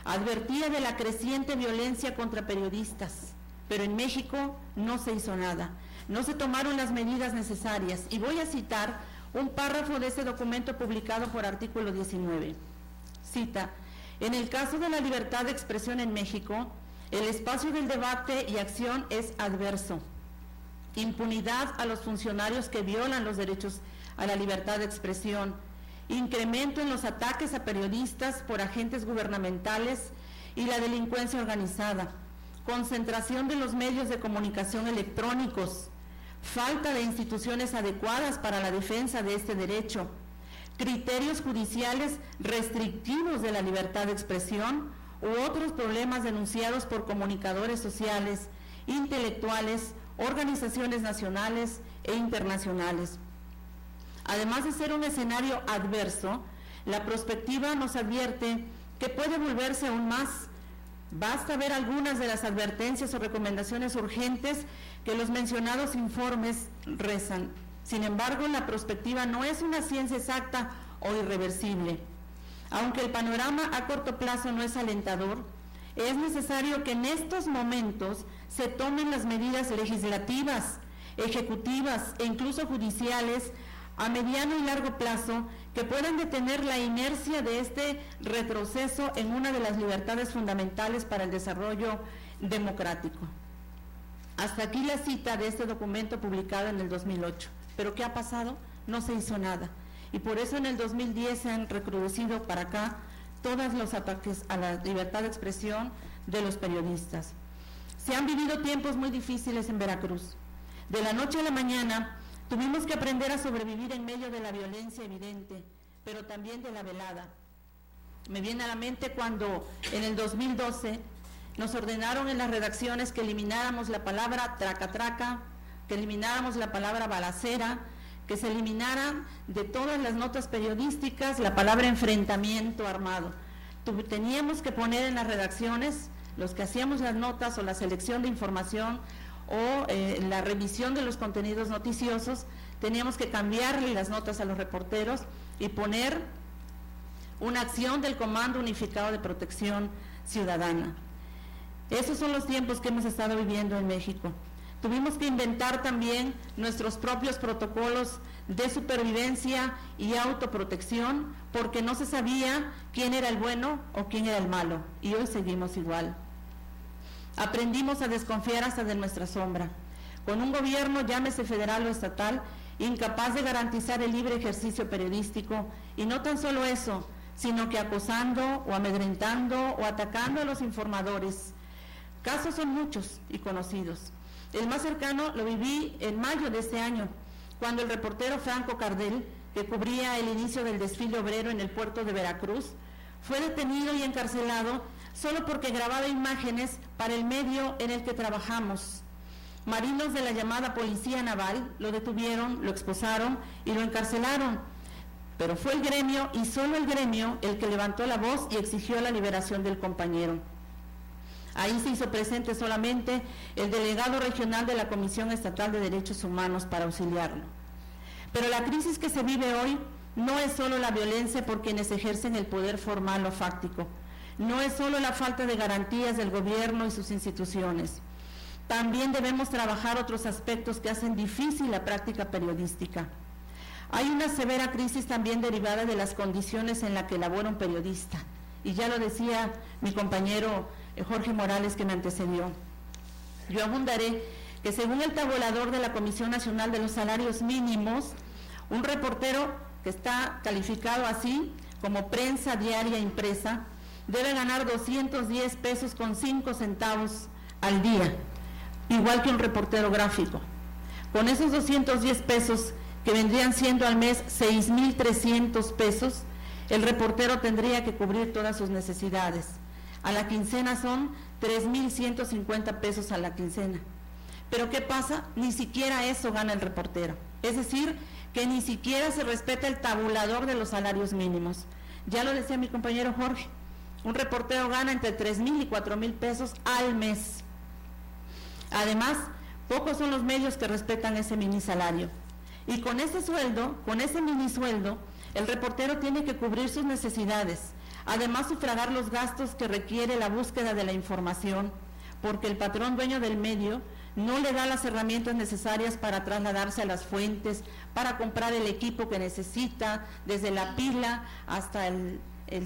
advertía de la creciente violencia contra periodistas, pero en México no se hizo nada, no se tomaron las medidas necesarias. Y voy a citar un párrafo de ese documento publicado por Artículo 19. Cita: en el caso de la libertad de expresión en México, el espacio del debate y acción es adverso. Impunidad a los funcionarios que violan los derechos a la libertad de expresión, incremento en los ataques a periodistas por agentes gubernamentales y la delincuencia organizada, concentración de los medios de comunicación electrónicos, falta de instituciones adecuadas para la defensa de este derecho, criterios judiciales restrictivos de la libertad de expresión u otros problemas denunciados por comunicadores sociales, intelectuales, organizaciones nacionales e internacionales. Además de ser un escenario adverso, la prospectiva nos advierte que puede volverse aún más. Basta ver algunas de las advertencias o recomendaciones urgentes que los mencionados informes rezan. Sin embargo, la prospectiva no es una ciencia exacta o irreversible. Aunque el panorama a corto plazo no es alentador, es necesario que en estos momentos se tomen las medidas legislativas, ejecutivas e incluso judiciales a mediano y largo plazo que puedan detener la inercia de este retroceso en una de las libertades fundamentales para el desarrollo democrático. Hasta aquí la cita de este documento publicado en el 2008. ¿Pero qué ha pasado? No se hizo nada. Y por eso en el 2010 se han recrudecido para acá todos los ataques a la libertad de expresión de los periodistas. Se han vivido tiempos muy difíciles en Veracruz. De la noche a la mañana tuvimos que aprender a sobrevivir en medio de la violencia evidente, pero también de la velada. Me viene a la mente cuando en el 2012 nos ordenaron en las redacciones que elimináramos la palabra traca-traca, que elimináramos la palabra balacera, que se eliminara de todas las notas periodísticas la palabra enfrentamiento armado. Teníamos que poner en las redacciones, los que hacíamos las notas o la selección de información o la revisión de los contenidos noticiosos, teníamos que cambiarle las notas a los reporteros y poner una acción del Comando Unificado de Protección Ciudadana. Esos son los tiempos que hemos estado viviendo en México. Tuvimos que inventar también nuestros propios protocolos de supervivencia y autoprotección porque no se sabía quién era el bueno o quién era el malo, y hoy seguimos igual. Aprendimos a desconfiar hasta de nuestra sombra, con un gobierno, llámese federal o estatal, incapaz de garantizar el libre ejercicio periodístico, y no tan solo eso, sino que acosando o amedrentando o atacando a los informadores. Casos son muchos y conocidos. El más cercano lo viví en mayo de este año, cuando el reportero Franco Cardel, que cubría el inicio del desfile obrero en el puerto de Veracruz, fue detenido y encarcelado solo porque grababa imágenes para el medio en el que trabajamos. Marinos de la llamada Policía Naval lo detuvieron, lo esposaron y lo encarcelaron, pero fue el gremio y solo el gremio el que levantó la voz y exigió la liberación del compañero. Ahí se hizo presente solamente el delegado regional de la Comisión Estatal de Derechos Humanos para auxiliarlo. Pero la crisis que se vive hoy no es solo la violencia por quienes ejercen el poder formal o fáctico, no es solo la falta de garantías del gobierno y sus instituciones. También debemos trabajar otros aspectos que hacen difícil la práctica periodística. Hay una severa crisis también derivada de las condiciones en las que labora un periodista, y ya lo decía mi compañero Jorge Morales, que me antecedió. Yo abundaré que según el tabulador de la Comisión Nacional de los Salarios Mínimos, un reportero que está calificado así como prensa diaria impresa debe ganar 210 pesos con 5 centavos al día, igual que un reportero gráfico. Con esos 210 pesos, que vendrían siendo al mes 6,300 pesos, el reportero tendría que cubrir todas sus necesidades. A la quincena son 3,150 pesos a la quincena. Pero ¿qué pasa? Ni siquiera eso gana el reportero. Es decir, que ni siquiera se respeta el tabulador de los salarios mínimos. Ya lo decía mi compañero Jorge, Un reportero gana entre 3,000 y 4,000 pesos al mes. Además, pocos son los medios que respetan ese minisalario. Y con ese sueldo, con ese minisueldo, el reportero tiene que cubrir sus necesidades, además sufragar los gastos que requiere la búsqueda de la información, porque el patrón dueño del medio no le da las herramientas necesarias para trasladarse a las fuentes, para comprar el equipo que necesita, desde la pila hasta el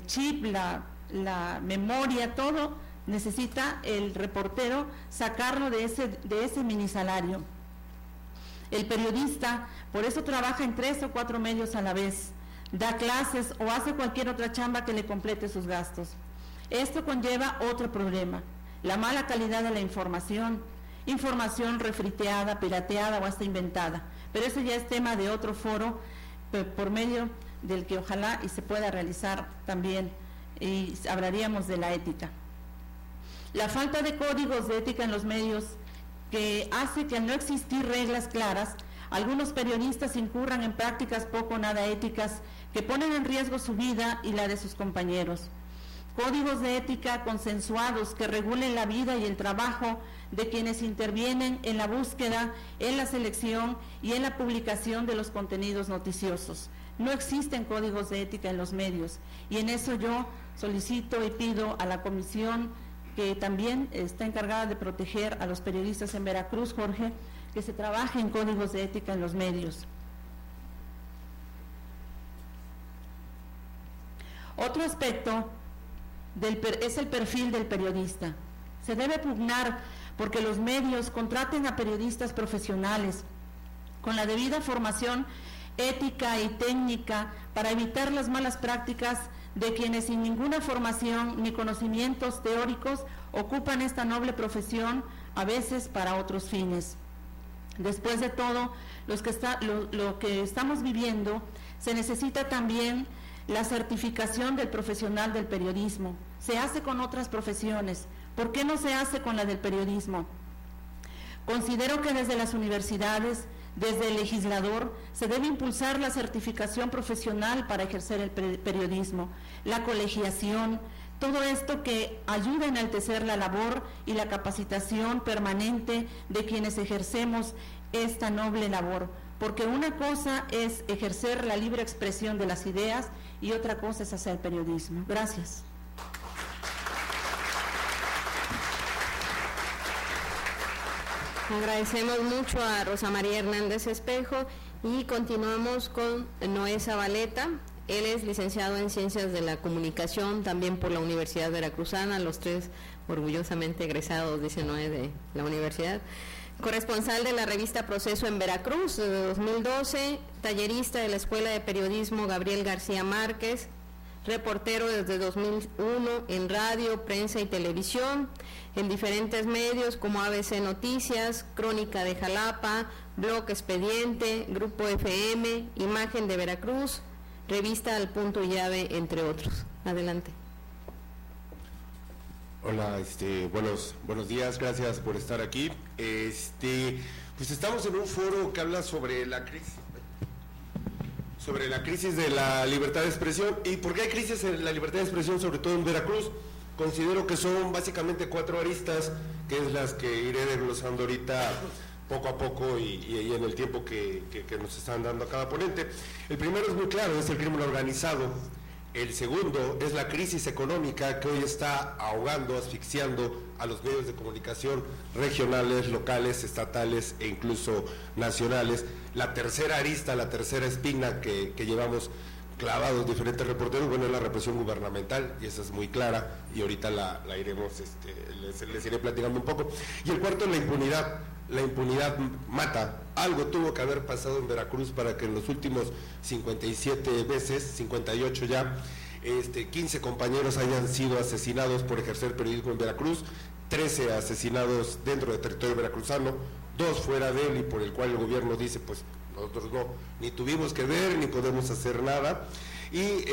chip, la memoria, todo necesita el reportero sacarlo de ese minisalario. El periodista por eso trabaja en 3 o 4 medios a la vez, da clases o hace cualquier otra chamba que le complete sus gastos. Esto conlleva otro problema, la mala calidad de la información refriteada, pirateada o hasta inventada, pero eso ya es tema de otro foro por medio del que ojalá y se pueda realizar también, y hablaríamos de la ética. La falta de códigos de ética en los medios, que hace que al no existir reglas claras, algunos periodistas incurran en prácticas poco o nada éticas que ponen en riesgo su vida y la de sus compañeros. Códigos de ética consensuados que regulen la vida y el trabajo de quienes intervienen en la búsqueda, en la selección y en la publicación de los contenidos noticiosos. No existen códigos de ética en los medios, y en eso yo solicito y pido a la comisión que también está encargada de proteger a los periodistas en Veracruz, Jorge, que se trabaje en códigos de ética en los medios. Otro aspecto es el perfil del periodista. Se debe pugnar porque los medios contraten a periodistas profesionales con la debida formación ética y técnica para evitar las malas prácticas de quienes sin ninguna formación ni conocimientos teóricos ocupan esta noble profesión, a veces para otros fines. Después de todo, lo que estamos viviendo, se necesita también la certificación del profesional del periodismo. Se hace con otras profesiones, ¿por qué no se hace con la del periodismo? Considero que desde las universidades, desde el legislador, se debe impulsar la certificación profesional para ejercer el periodismo, la colegiación, todo esto que ayuda a enaltecer la labor y la capacitación permanente de quienes ejercemos esta noble labor, porque una cosa es ejercer la libre expresión de las ideas y otra cosa es hacer periodismo. Gracias. Agradecemos mucho a Rosa María Hernández Espejo y continuamos con Noé Zabaleta. Él es licenciado en Ciencias de la Comunicación, también por la Universidad Veracruzana, los 3 orgullosamente egresados, dice Noé, de la universidad. Corresponsal de la revista Proceso en Veracruz desde 2012, tallerista de la Escuela de Periodismo Gabriel García Márquez, reportero desde 2001 en radio, prensa y televisión, en diferentes medios como ABC Noticias, Crónica de Jalapa, Blog Expediente, Grupo FM, Imagen de Veracruz, Revista Al Punto y Llave, entre otros. Adelante. Hola, buenos días, gracias por estar aquí. Pues estamos en un foro que habla sobre la crisis de la libertad de expresión. ¿Y por qué hay crisis en la libertad de expresión, sobre todo en Veracruz? Considero que son básicamente 4 aristas, que es las que iré desglosando ahorita poco a poco y en el tiempo que nos están dando a cada ponente. El primero es muy claro, es el crimen organizado. El segundo es la crisis económica que hoy está ahogando, asfixiando a los medios de comunicación regionales, locales, estatales e incluso nacionales. La tercera arista, la tercera espina que llevamos clavados diferentes reporteros, bueno, es la represión gubernamental, y esa es muy clara, y ahorita la iremos, les iré platicando un poco. Y el cuarto es la impunidad. La impunidad mata. Algo tuvo que haber pasado en Veracruz para que en los últimos 57 veces, 58 ya, 15 compañeros hayan sido asesinados por ejercer periodismo en Veracruz, 13 asesinados dentro del territorio veracruzano, 2 fuera de él, y por el cual el gobierno dice, pues nosotros no, ni tuvimos que ver, ni podemos hacer nada. Y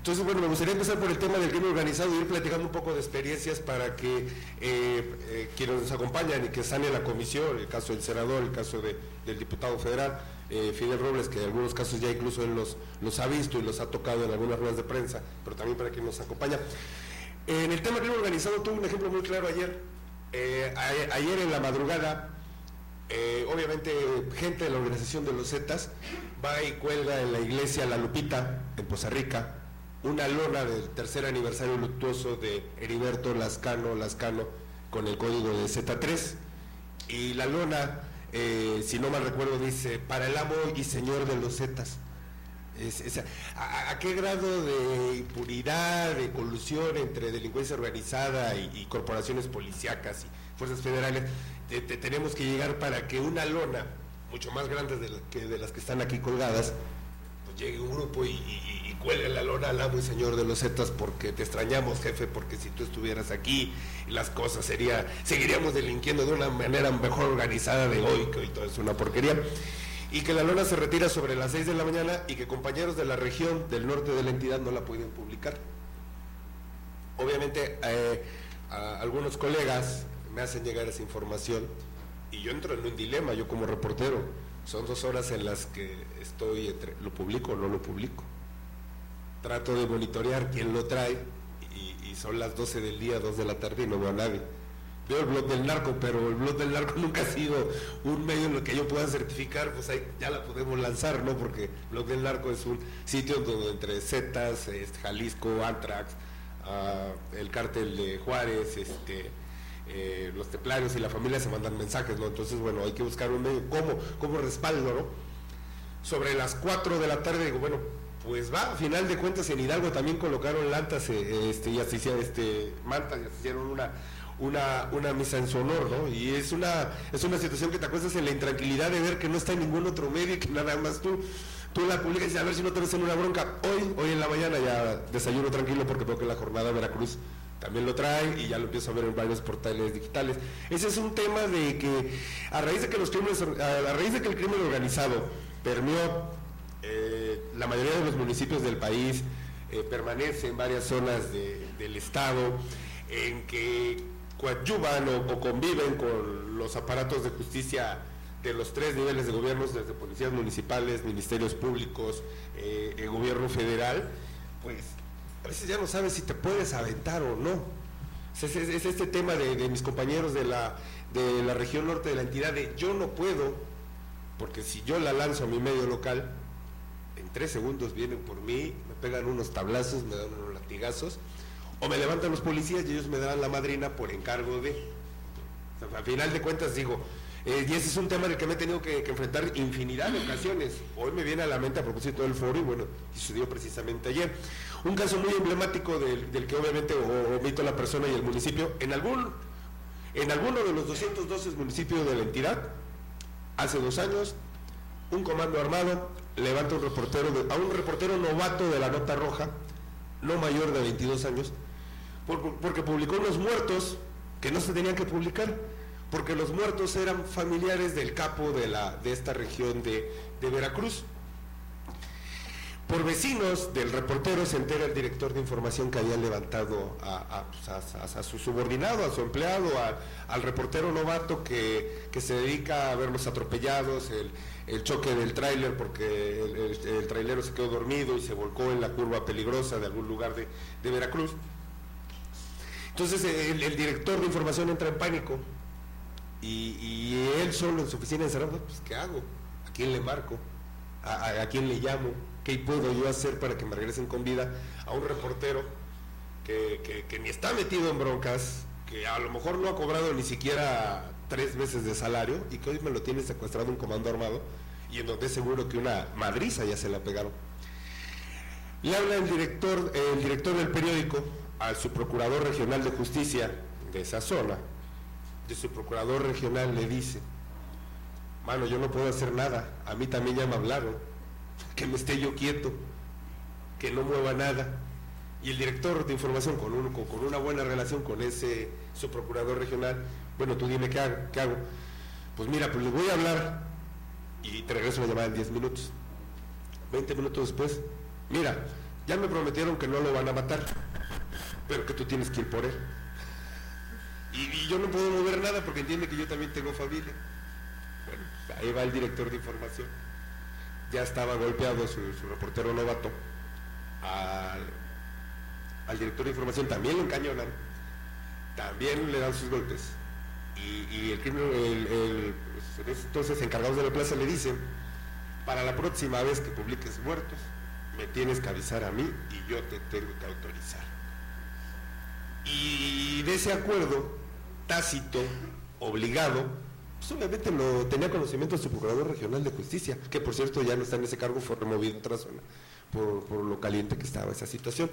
entonces, bueno, me gustaría empezar por el tema del crimen organizado y ir platicando un poco de experiencias para que quienes nos acompañan y que están en la comisión, el caso del senador, el caso del diputado federal, Fidel Robles, que en algunos casos ya incluso él los ha visto y los ha tocado en algunas ruedas de prensa, pero también para quien nos acompaña. En el tema crimen organizado tuve un ejemplo muy claro ayer. Ayer en la madrugada, obviamente gente de la organización de los Zetas va y cuelga en la iglesia La Lupita, en Poza Rica, una lona del tercer aniversario luctuoso de Heriberto Lascano con el código de Z3, y la lona, si no mal recuerdo, dice: para el amo y señor de los Zetas. ¿A qué grado de impunidad, de colusión entre delincuencia organizada y corporaciones policíacas y fuerzas federales tenemos que llegar para que una lona mucho más grande de las que están aquí colgadas, pues llegue un grupo y cuelgue la lona al amo y señor de los Zetas porque te extrañamos, jefe, porque si tú estuvieras aquí las cosas seguiríamos delinquiendo de una manera mejor organizada de hoy, que hoy todo es una porquería? Y que la lona se retira sobre las 6 de la mañana y que compañeros de la región del norte de la entidad no la pueden publicar. Obviamente algunos colegas me hacen llegar esa información y yo entro en un dilema, yo como reportero. Son 2 horas en las que estoy entre lo publico o no lo publico. Trato de monitorear quién lo trae y son las 12 del día, 2 de la tarde y no veo a nadie. Veo el blog del narco, pero el blog del narco nunca ha sido un medio en el que yo pueda certificar, pues ahí ya la podemos lanzar, ¿no? Porque el blog del narco es un sitio donde entre Zetas, Jalisco, Antrax, el cártel de Juárez, los templarios y la familia se mandan mensajes, ¿no? Entonces, bueno, hay que buscar un medio como respaldo, ¿no? Sobre las 4 de la tarde digo, bueno, pues va, a final de cuentas en Hidalgo también colocaron lantas, ya se hicieron mantas, ya se hicieron una misa en su honor, ¿no? Y es una situación que te acuestas en la intranquilidad de ver que no está en ningún otro medio y que nada más tú la publicas y a ver si no te ves en una bronca. Hoy en la mañana ya desayuno tranquilo porque veo que la jornada de Veracruz también lo trae y ya lo empiezo a ver en varios portales digitales. Ese es un tema de que a raíz de que el crimen organizado permeó la mayoría de los municipios del país, permanece en varias zonas del estado, en que coadyuvan o conviven con los aparatos de justicia de los 3 niveles de gobiernos, desde policías municipales, ministerios públicos, el gobierno federal, pues a veces ya no sabes si te puedes aventar o no. Es este tema de mis compañeros de la región norte de la entidad, de yo no puedo, porque si yo la lanzo a mi medio local, en 3 segundos vienen por mí, me pegan unos tablazos, me dan unos latigazos, o me levantan los policías y ellos me dan la madrina por encargo de... O sea, al final de cuentas digo, y ese es un tema en el que me he tenido que enfrentar infinidad de ocasiones. Hoy me viene a la mente a propósito del foro y bueno, sucedió precisamente ayer. Un caso muy emblemático del que obviamente omito la persona y el municipio. En alguno de los 212 municipios de la entidad, hace 2 años, un comando armado levanta a un reportero novato de la Nota Roja, no mayor de 22 años, porque publicó unos muertos que no se tenían que publicar, porque los muertos eran familiares del capo de esta región de Veracruz. Por vecinos del reportero se entera el director de información que había levantado a su subordinado, a su empleado, al reportero novato que se dedica a ver los atropellados, el choque del tráiler porque el trailero se quedó dormido y se volcó en la curva peligrosa de algún lugar de Veracruz. Entonces el director de información entra en pánico y él solo en su oficina encerrado, pues ¿qué hago? ¿A quién le marco? ¿A quién le llamo? ¿Qué puedo yo hacer para que me regresen con vida a un reportero que ni está metido en broncas, que a lo mejor no ha cobrado ni siquiera 3 meses de salario y que hoy me lo tiene secuestrado un comando armado y en donde es seguro que una madriza ya se la pegaron? Le habla el director del periódico al subprocurador regional de justicia de esa zona. De su procurador regional le dice: mano, yo no puedo hacer nada, a mí también ya me hablaron, que me esté yo quieto, que no mueva nada. Y el director de información, con una buena relación con ese subprocurador regional, bueno, tú dime qué hago. Pues mira, pues le voy a hablar y te regreso la llamada en 10 minutos. 20 minutos después, mira, ya me prometieron que no lo van a matar, pero que tú tienes que ir por él. Y yo no puedo mover nada porque entiende que yo también tengo familia. Bueno, ahí va el director de información. ya estaba golpeado su reportero novato, al director de información también lo encañonan, también le dan sus golpes, y entonces encargados de la plaza le dicen: para la próxima vez que publiques muertos, me tienes que avisar a mí y yo te tengo que autorizar. Y de ese acuerdo tácito, obligado, pues obviamente lo tenía conocimiento su Procurador Regional de Justicia, que por cierto ya no está en ese cargo, fue removido a otra zona por lo caliente que estaba esa situación.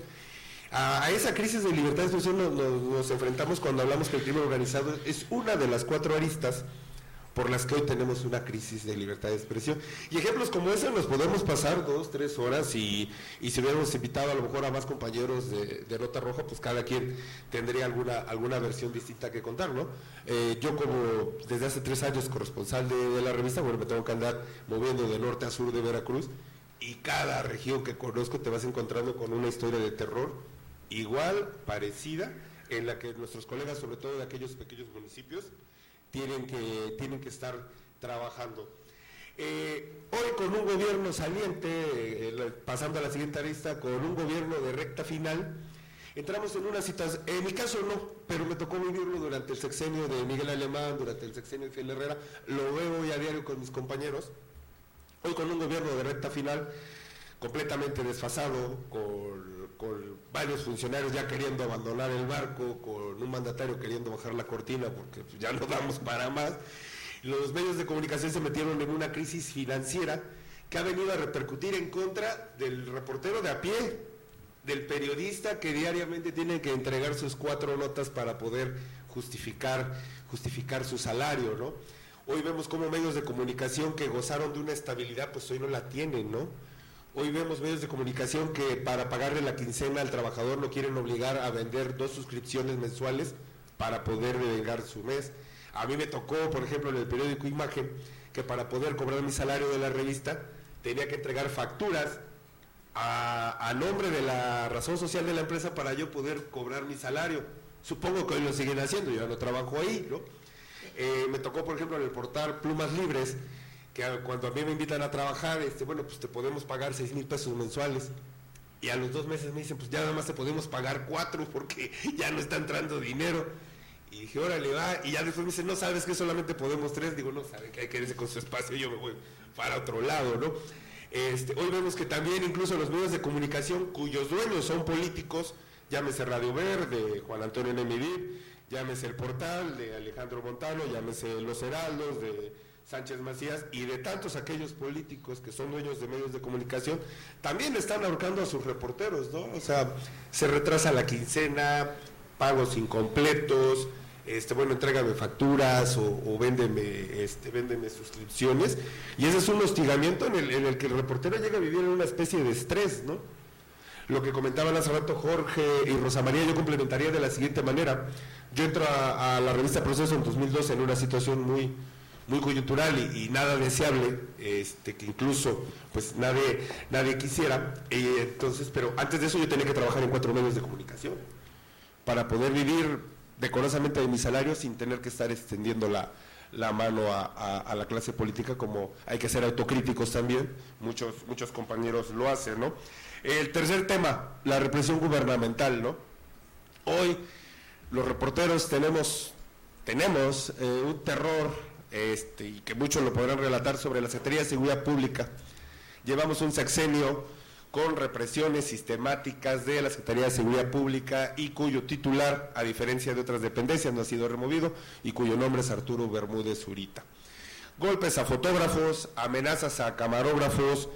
A esa crisis de libertad de expresión nos enfrentamos cuando hablamos que el crimen organizado es una de las 4 aristas por las que hoy tenemos una crisis de libertad de expresión. Y ejemplos como ese nos podemos pasar 2, 3 horas y si hubiéramos invitado a lo mejor a más compañeros de Nota Roja, pues cada quien tendría alguna versión distinta que contar, ¿no? Yo como desde hace 3 años corresponsal de la revista, bueno, me tengo que andar moviendo de norte a sur de Veracruz, y cada región que conozco te vas encontrando con una historia de terror igual, parecida, en la que nuestros colegas, sobre todo de aquellos pequeños municipios, tienen que estar trabajando. Hoy con un gobierno saliente, pasando a la siguiente arista, con un gobierno de recta final, entramos en una situación, en mi caso no, pero me tocó vivirlo durante el sexenio de Miguel Alemán, durante el sexenio de Fidel Herrera, lo veo hoy a diario con mis compañeros. Hoy con un gobierno de recta final, completamente desfasado, con varios funcionarios ya queriendo abandonar el barco, con un mandatario queriendo bajar la cortina porque ya no damos para más. Los medios de comunicación se metieron en una crisis financiera que ha venido a repercutir en contra del reportero de a pie, del periodista que diariamente tiene que entregar sus 4 notas para poder justificar su salario, ¿no? Hoy vemos como medios de comunicación que gozaron de una estabilidad, pues hoy no la tienen, ¿no? Hoy vemos medios de comunicación que para pagarle la quincena al trabajador lo quieren obligar a vender 2 suscripciones mensuales para poder devengar su mes. A mí me tocó, por ejemplo, en el periódico Imagen, que para poder cobrar mi salario de la revista tenía que entregar facturas a nombre de la razón social de la empresa para yo poder cobrar mi salario. Supongo que hoy lo siguen haciendo, yo ya no trabajo ahí, ¿no? Me tocó, por ejemplo, en el portal Plumas Libres, que cuando a mí me invitan a trabajar, bueno, pues te podemos pagar 6,000 pesos mensuales, y a los 2 meses me dicen, pues ya nada más te podemos pagar 4 porque ya no está entrando dinero, y dije, órale, va, y ya después me dicen, no, sabes que solamente podemos 3, digo, no, saben que hay que irse con su espacio, yo me voy para otro lado, ¿no? Hoy vemos que también incluso los medios de comunicación cuyos dueños son políticos, llámese Radio Verde, Juan Antonio Nemidip, llámese El Portal de Alejandro Montano, llámese Los Heraldos de Sánchez Macías, y de tantos aquellos políticos que son dueños de medios de comunicación, también están ahorcando a sus reporteros, ¿no? O sea, se retrasa la quincena, pagos incompletos, bueno, entrégame facturas o véndeme suscripciones, y ese es un hostigamiento en el que el reportero llega a vivir en una especie de estrés, ¿no? Lo que comentaban hace rato Jorge y Rosa María, yo complementaría de la siguiente manera. Yo entro a la revista Proceso en 2012 en una situación muy coyuntural y nada deseable, que incluso pues nadie quisiera, entonces, pero antes de eso yo tenía que trabajar en 4 medios de comunicación para poder vivir decorosamente de mi salario sin tener que estar extendiendo la mano a la clase política, como hay que ser autocríticos también, muchos compañeros lo hacen, ¿no? El tercer tema, la represión gubernamental, ¿no? Hoy los reporteros tenemos un terror, y que muchos lo podrán relatar, sobre la Secretaría de Seguridad Pública. Llevamos un sexenio con represiones sistemáticas de la Secretaría de Seguridad Pública y cuyo titular, a diferencia de otras dependencias, no ha sido removido y cuyo nombre es Arturo Bermúdez Zurita. Golpes a fotógrafos, amenazas a camarógrafos,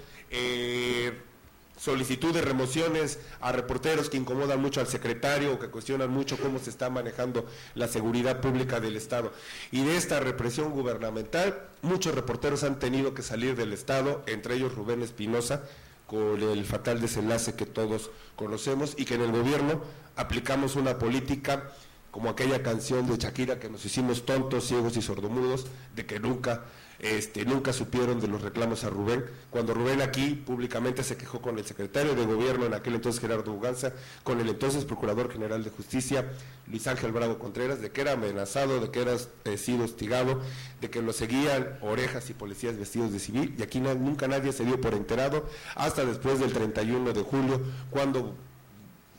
solicitud de remociones a reporteros que incomodan mucho al secretario o que cuestionan mucho cómo se está manejando la seguridad pública del Estado. Y de esta represión gubernamental, muchos reporteros han tenido que salir del Estado, entre ellos Rubén Espinosa, con el fatal desenlace que todos conocemos, y que en el gobierno aplicamos una política como aquella canción de Shakira, que nos hicimos tontos, ciegos y sordomudos, de que nunca supieron de los reclamos a Rubén, cuando Rubén aquí públicamente se quejó con el secretario de gobierno en aquel entonces, Gerardo Buganza, con el entonces Procurador General de Justicia, Luis Ángel Bravo Contreras, de que era amenazado, de que era sido hostigado, de que lo seguían orejas y policías vestidos de civil, y aquí nunca nadie se dio por enterado, hasta después del 31 de julio, cuando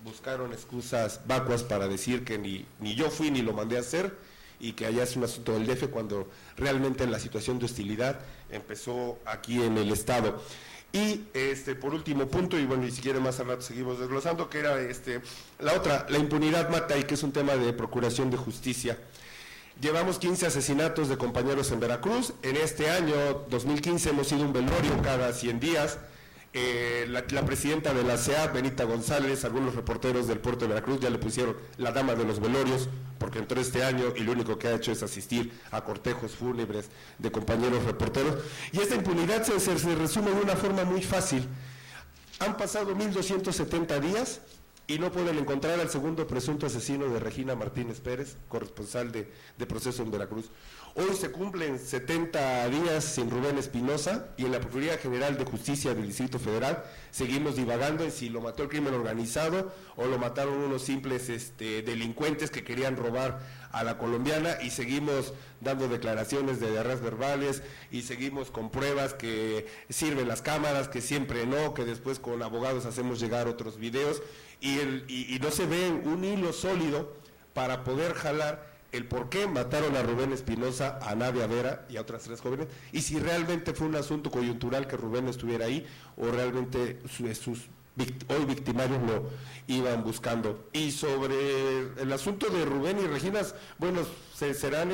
buscaron excusas vacuas para decir que ni yo fui ni lo mandé a hacer, y que allá es un asunto del DF, cuando realmente la situación de hostilidad empezó aquí en el Estado. Y por último punto, y bueno, y si quieren más al rato seguimos desglosando, que era la impunidad mata, y que es un tema de procuración de justicia. Llevamos 15 asesinatos de compañeros en Veracruz. En este año 2015 hemos ido a un velorio cada 100 días. La presidenta de la CEA, Benita González, algunos reporteros del puerto de Veracruz ya le pusieron la dama de los velorios, porque entró este año y lo único que ha hecho es asistir a cortejos fúnebres de compañeros reporteros. Y esta impunidad se resume de una forma muy fácil. Han pasado 1.270 días y no pueden encontrar al segundo presunto asesino de Regina Martínez Pérez, corresponsal de Proceso en Veracruz. Hoy se cumplen 70 días sin Rubén Espinosa, y en la Procuraduría General de Justicia del Distrito Federal seguimos divagando en si lo mató el crimen organizado o lo mataron unos simples delincuentes que querían robar a la colombiana, y seguimos dando declaraciones de arras verbales, y seguimos con pruebas que sirven las cámaras, que siempre no, que después con abogados hacemos llegar otros videos, y no se ve un hilo sólido para poder jalar el por qué mataron a Rubén Espinosa, a Nadia Vera y a otras 3 jóvenes, y si realmente fue un asunto coyuntural que Rubén estuviera ahí, o realmente sus hoy victimarios lo iban buscando. Y sobre el asunto de Rubén y Regina, bueno, serán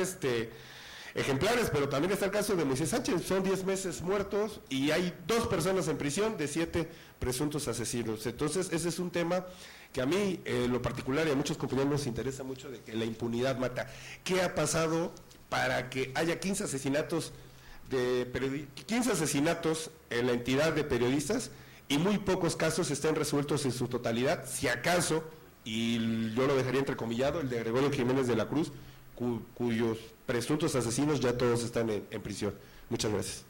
ejemplares, pero también está el caso de Moisés Sánchez. Son 10 meses muertos y hay 2 personas en prisión de 7 presuntos asesinos. Entonces ese es un tema que a mí, lo particular, y a muchos compañeros nos interesa mucho, de que la impunidad mata. ¿Qué ha pasado para que haya 15 asesinatos en la entidad de periodistas y muy pocos casos estén resueltos en su totalidad? Si acaso, y yo lo dejaría entrecomillado, el de Gregorio Jiménez de la Cruz, cuyos presuntos asesinos ya todos están en prisión. Muchas gracias.